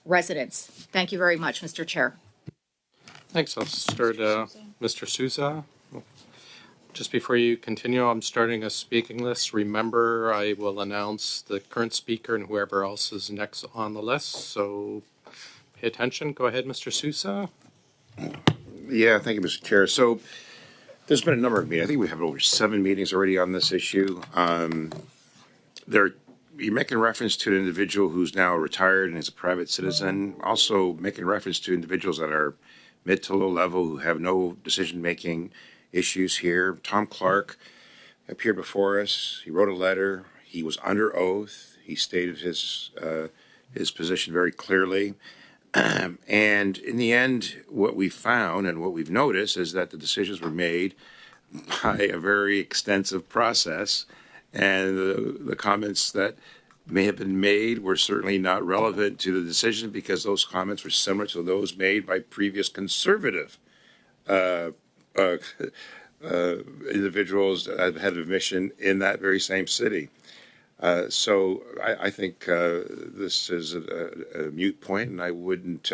residence? Thank you very much, Mr. Chair. Thanks. I'll start, Mr. Sousa. Just before you continue, I'm starting a speaking list. Remember, I will announce the current speaker and whoever else is next on the list. So pay attention. Go ahead, Mr. Sousa. Yeah, thank you, Mr. Chair. So there's been a number of meetings. I think we have over 7 meetings already on this issue. You're making reference to an individual who's now retired and is a private citizen, also making reference to individuals that are mid to low level who have no decision-making issues here. Tom Clark appeared before us. He wrote a letter. He was under oath. He stated his position very clearly. And in the end, what we found and what we've noticed is that the decisions were made by a very extensive process, and the comments that may have been made were certainly not relevant to the decision because those comments were similar to those made by previous Conservative individuals that had a mission in that very same city. So I think this is a moot point, and I wouldn't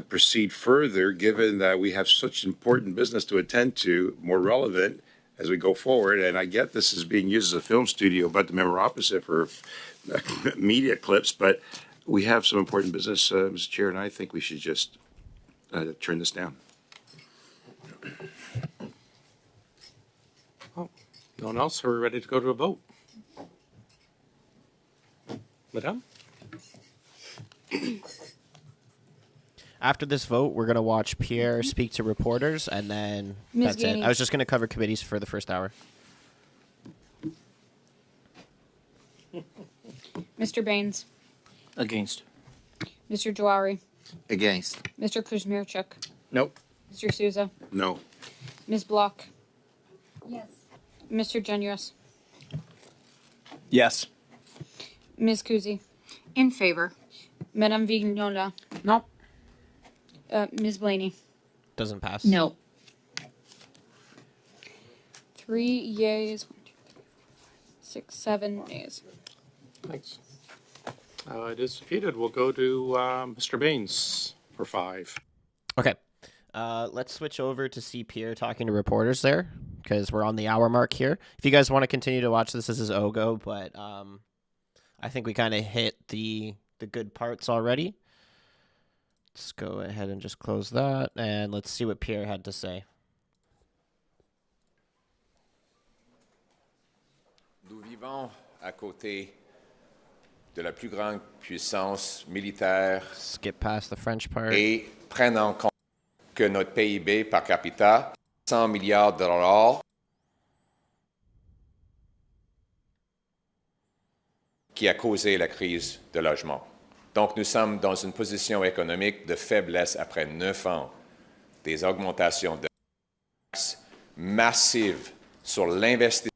proceed further, given that we have such important business to attend to, more relevant as we go forward. And I get this is being used as a film studio, but the member opposite for media clips. But we have some important business, Mr. Chair, and I think we should just turn this down. Oh, no one else? Are we ready to go to a vote? Madame? After this vote, we're going to watch Pierre speak to reporters, and then Ms. that's it. I was just going to cover committees for the first hour. Mr. Baines. Against. Mr. Jawari. Against. Mr. Kuzmierczuk. Nope. Mr. Sousa. No. Ms. Block. Yes. Mr. Genuis. Yes. Ms. Kuzi. In favor. Madame Vignola. No. Ms. Blaney. Doesn't pass. No. 3 yeas. 1, 2, 3, 4, 6, 7 nays. Thanks. It is defeated. We'll go to Mr. Baines for 5. Okay. Let's switch over to see Pierre talking to reporters there, because we're on the hour mark here. If you guys want to continue to watch this is OGGO, but I think we kind of hit the good parts already. Let's go ahead and just close that, and let's see what Pierre had to say. Nous vivons à côté de la plus grande puissance militaire. Skip past the French part. Et prennent en compte que notre PIB par capita, 100 milliards de dollars, qui a causé la crise de logement. Donc, nous sommes dans une position économique de faiblesse après 9 ans. Des augmentations de taxes massives sur l'investissement,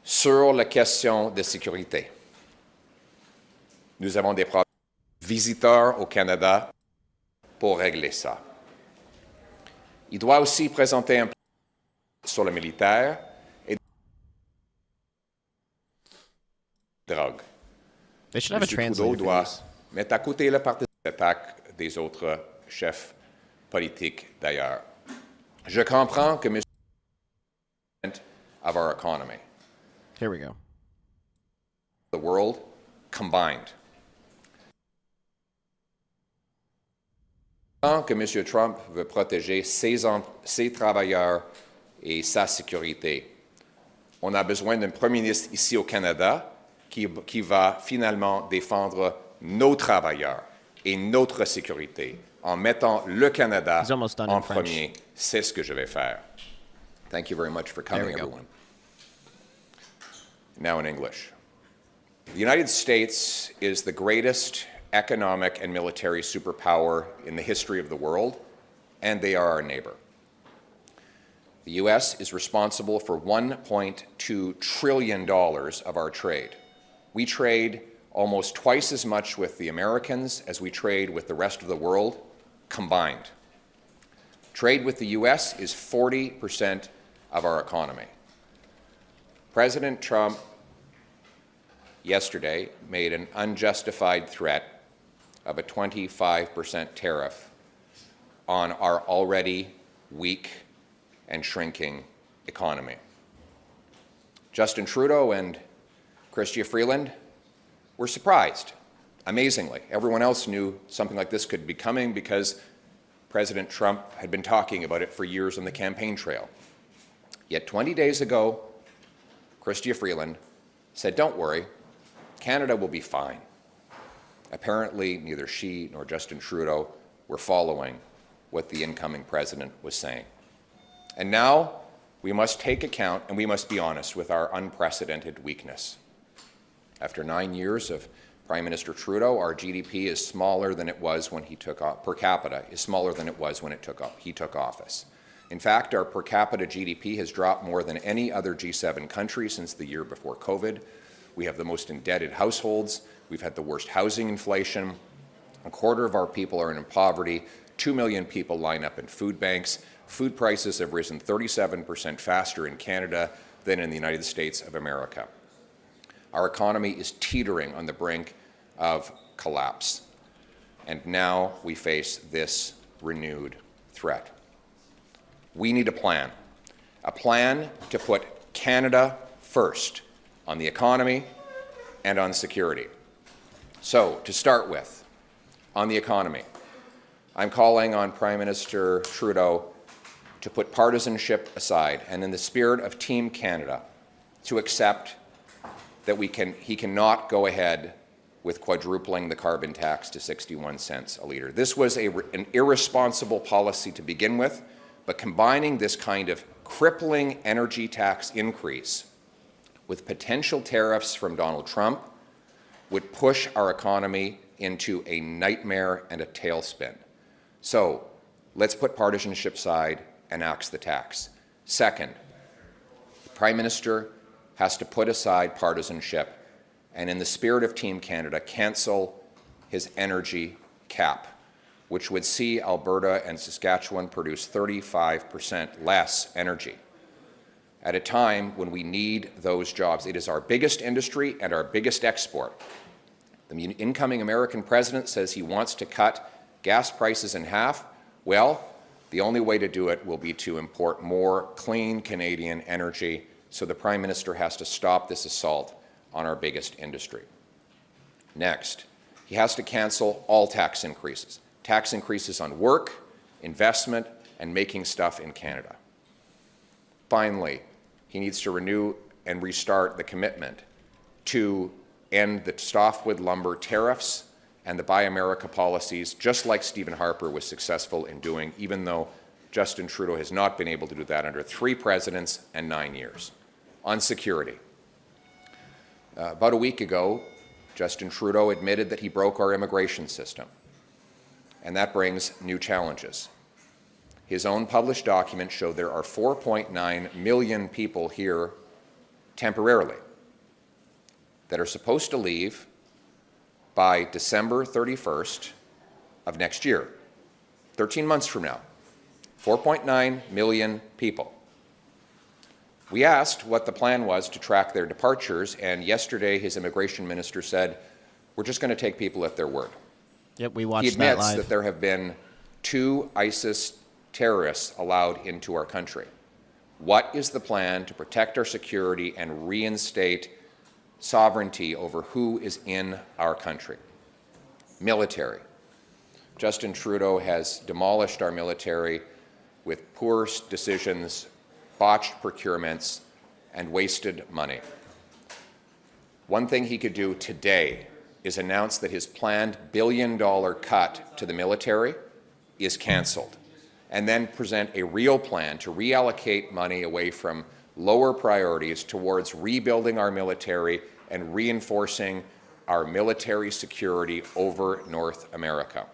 sur la question de sécurité. Nous avons des problèmes de visiteurs au Canada pour régler ça. Il doit aussi présenter un plan sur le militaire et drogue. M. Trudeau doit mettre à côté le parti d'attaque des autres chefs politiques d'ailleurs. Je comprends que M. of our economy. Here we go. The world combined. Que M. Trump veut protéger ses travailleurs et sa sécurité. On a besoin d'un premier ministre ici au Canada qui va finalement défendre nos travailleurs et notre sécurité en mettant le Canada en premier. C'est ce que je vais faire. Thank you very much for coming, everyone. Now in English. The United States is the greatest economic and military superpower in the history of the world, and they are our neighbor. The U.S. is responsible for $1.2 trillion of our trade. We trade almost twice as much with the Americans as we trade with the rest of the world combined. Trade with the U.S. is 40% of our economy. President Trump yesterday made an unjustified threat of a 25% tariff on our already weak and shrinking economy. Justin Trudeau and Chrystia Freeland were surprised, amazingly. Everyone else knew something like this could be coming because President Trump had been talking about it for years on the campaign trail. Yet 20 days ago, Chrystia Freeland said, "Don't worry, Canada will be fine." Apparently, neither she nor Justin Trudeau were following what the incoming president was saying. And now we must take account and we must be honest with our unprecedented weakness. After 9 years of Prime Minister Trudeau, our GDP is smaller than it was when he took off, per capita is smaller than it was when he took office. In fact, our per capita GDP has dropped more than any other G7 country since the year before COVID. We have the most indebted households. We've had the worst housing inflation. A quarter of our people are in poverty. 2 million people line up in food banks. Food prices have risen 37% faster in Canada than in the United States of America. Our economy is teetering on the brink of collapse. And now we face this renewed threat. We need a plan to put Canada first on the economy and on security. So, to start with, on the economy, I'm calling on Prime Minister Trudeau to put partisanship aside and, in the spirit of Team Canada, to accept that he cannot go ahead with quadrupling the carbon tax to 61 cents a litre. This was an irresponsible policy to begin with, but combining this kind of crippling energy tax increase with potential tariffs from Donald Trump would push our economy into a nightmare and a tailspin. So let's put partisanship aside and axe the tax. Second, the Prime Minister has to put aside partisanship and, in the spirit of Team Canada, cancel his energy cap, which would see Alberta and Saskatchewan produce 35% less energy at a time when we need those jobs. It is our biggest industry and our biggest export. The incoming American president says he wants to cut gas prices in half. Well, the only way to do it will be to import more clean Canadian energy, so the Prime Minister has to stop this assault on our biggest industry. Next, he has to cancel all tax increases on work, investment, and making stuff in Canada. Finally, he needs to renew and restart the commitment to end the softwood lumber tariffs and the Buy America policies, just like Stephen Harper was successful in doing, even though Justin Trudeau has not been able to do that under 3 presidents and 9 years. On security, about a week ago, Justin Trudeau admitted that he broke our immigration system, and that brings new challenges. His own published documents show there are 4.9 million people here temporarily that are supposed to leave by December 31st of next year, 13 months from now. 4.9 million people. We asked what the plan was to track their departures, and yesterday his immigration minister said, "We're just going to take people at their word." Yep, we watched He that admits live. that there have been 2 ISIS terrorists allowed into our country. What is the plan to protect our security and reinstate sovereignty over who is in our country? Military. Justin Trudeau has demolished our military with poor decisions, botched procurements, and wasted money. One thing he could do today is announce that his planned billion-dollar cut to the military is cancelled, and then present a real plan to reallocate money away from lower priorities towards rebuilding our military and reinforcing our military security over North America.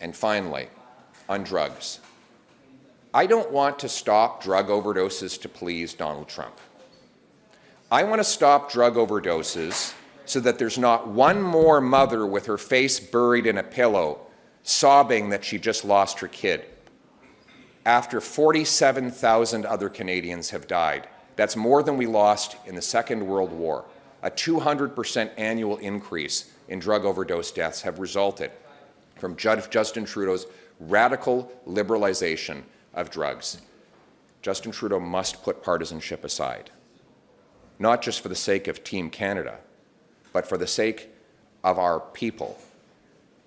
And finally, on drugs. I don't want to stop drug overdoses to please Donald Trump. I want to stop drug overdoses so that there's not one more mother with her face buried in a pillow sobbing that she just lost her kid after 47,000 other Canadians have died. That's more than we lost in the Second World War. A 200% annual increase in drug overdose deaths have resulted from Justin Trudeau's radical liberalization of drugs. Justin Trudeau must put partisanship aside, not just for the sake of Team Canada, but for the sake of our people,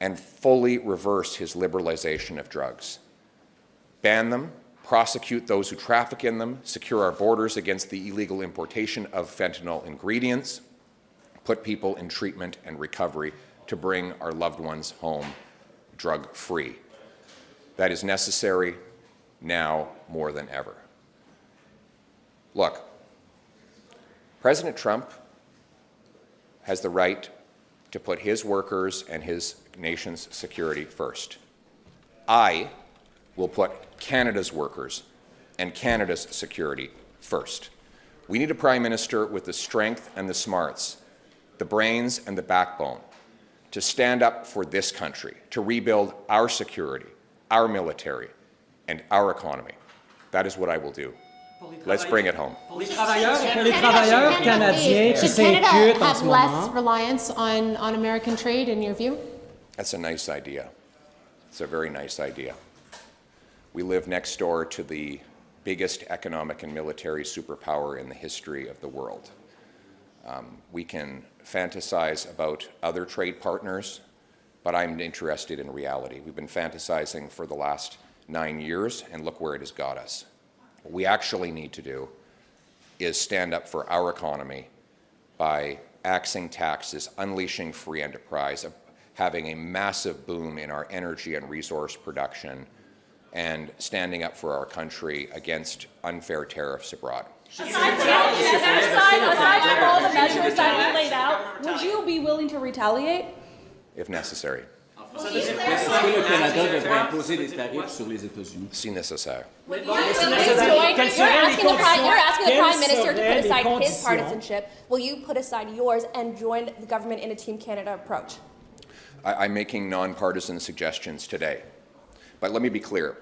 and fully reverse his liberalization of drugs. Ban them, prosecute those who traffic in them, secure our borders against the illegal importation of fentanyl ingredients, put people in treatment and recovery to bring our loved ones home drug-free. That is necessary now more than ever. Look, President Trump has the right to put his workers and his nation's security first. I will put Canada's workers and Canada's security first. We need a Prime Minister with the strength and the smarts, the brains and the backbone to stand up for this country, to rebuild our security, our military, and our economy. That is what I will do. Let's bring it home. Should Canada have less reliance on American trade, in your view? That's a nice idea. It's a very nice idea. We live next door to the biggest economic and military superpower in the history of the world. We can fantasize about other trade partners, but I'm interested in reality. We've been fantasizing for the last 9 years, and look where it has got us. What we actually need to do is stand up for our economy by axing taxes, unleashing free enterprise, having a massive boom in our energy and resource production, and standing up for our country against unfair tariffs abroad. Aside from all the measures that you laid out, would you be willing to retaliate? If necessary. Si nécessaire. You're asking the Prime Minister to put aside his partisanship. Will you put aside yours and join the government in a Team Canada approach? I'm making nonpartisan suggestions today. But let me be clear.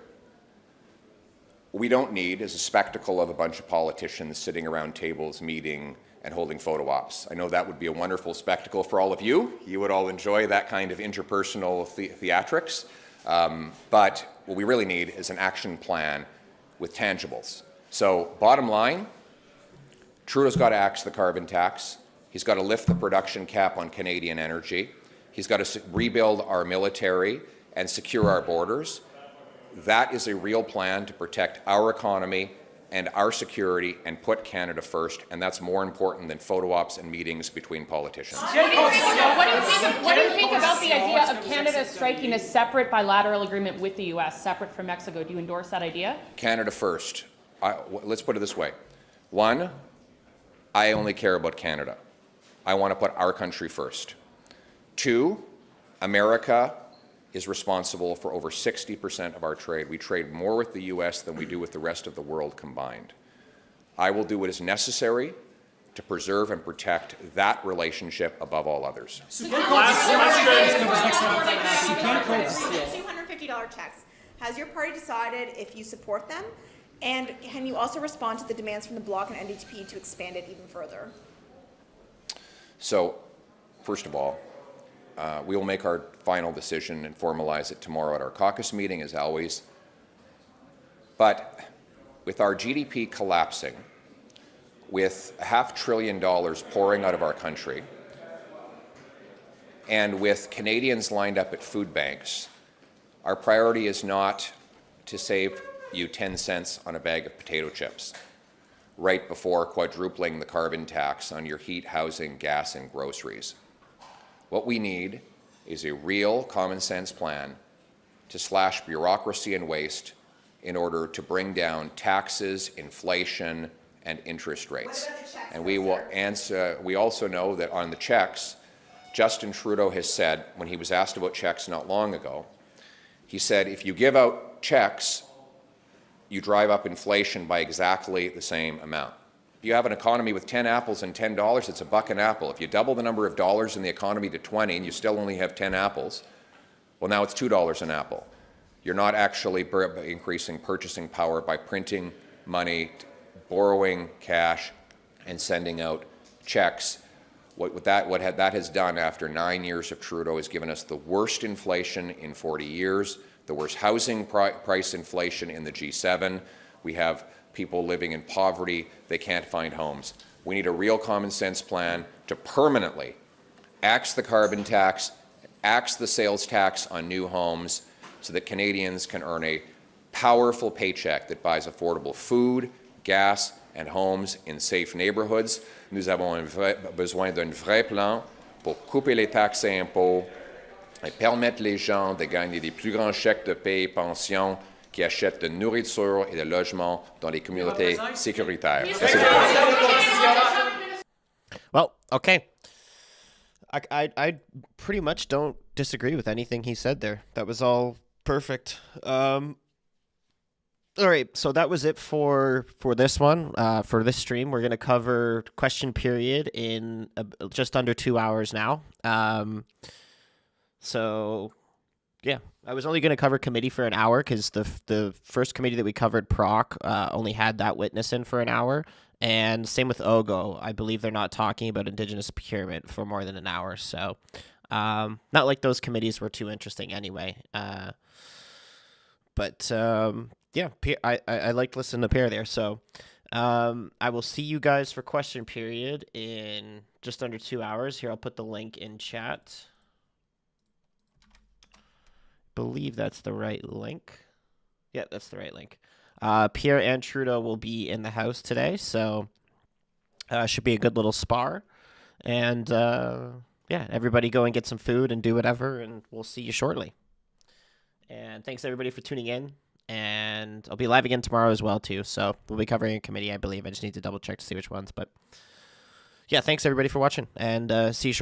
We don't need is a spectacle of a bunch of politicians sitting around tables, meeting, and holding photo ops. I know that would be a wonderful spectacle for all of you. You would all enjoy that kind of interpersonal theatrics. But what we really need is an action plan with tangibles. So bottom line, Trudeau's got to axe the carbon tax. He's got to lift the production cap on Canadian energy. He's got to rebuild our military and secure our borders. That is a real plan to protect our economy and our security and put Canada first, and that's more important than photo ops and meetings between politicians. What do you think about the idea of Canada striking a separate bilateral agreement with the U.S., separate from Mexico? Do you endorse that idea? Canada first. Let's put it this way. One, I only care about Canada. I want to put our country first. Two, America is responsible for over 60% of our trade. We trade more with the U.S. than we do with the rest of the world combined. I will do what is necessary to preserve and protect that relationship above all others. $250 checks. Has your party decided if you support them? And can you also respond to the demands from the Bloc and NDP to expand it even further? So, first of all, we will make our final decision and formalize it tomorrow at our caucus meeting, as always. But with our GDP collapsing, with $500 billion pouring out of our country, and with Canadians lined up at food banks, our priority is not to save you 10 cents on a bag of potato chips right before quadrupling the carbon tax on your heat, housing, gas, and groceries. What we need is a real common sense plan to slash bureaucracy and waste in order to bring down taxes, inflation, and interest rates. And we will answer. We also know that on the checks, Justin Trudeau has said, when he was asked about checks not long ago, he said, if you give out checks, you drive up inflation by exactly the same amount. If you have an economy with 10 apples and $10, it's $1 an apple. If you double the number of dollars in the economy to 20 and you still only have 10 apples, well, now it's $2 an apple. You're not actually increasing purchasing power by printing money, borrowing cash, and sending out checks. What that has done after 9 years of Trudeau has given us the worst inflation in 40 years, the worst housing price inflation in the G7. We have people living in poverty. They can't find homes. We need a real common sense plan to permanently axe the carbon tax, axe the sales tax on new homes, so that Canadians can earn a powerful paycheck that buys affordable food, gas, and homes in safe neighborhoods. Nous avons besoin d'un vrai plan pour couper les taxes et impôts et permettre les gens de gagner des plus grands chèques de paie et pensions qui achètent de nourriture et de logements dans les communautés sécuritaires. Well, okay. I pretty much don't disagree with anything he said there. That was all perfect. All right, so that was it for this one. For this stream, we're going to cover question period in just under 2 hours now. So, yeah, I was only going to cover committee for an hour because the first committee that we covered, PROC, only had that witness in for an hour. And same with OGGO. I believe they're not talking about Indigenous procurement for more than an hour. So, not like those committees were too interesting anyway. But yeah, Pierre, I liked listening to Pierre there. So, I will see you guys for question period in just under 2 hours. Here, I'll put the link in chat. Believe that's the right link. Yeah, that's the right link. Pierre and Trudeau will be in the house today, so should be a good little spar. And yeah, everybody go and get some food and do whatever, and we'll see you shortly. And thanks everybody for tuning in. And I'll be live again tomorrow as well too. So we'll be covering a committee, I believe. I just need to double check to see which ones. But yeah, thanks everybody for watching, and see you shortly.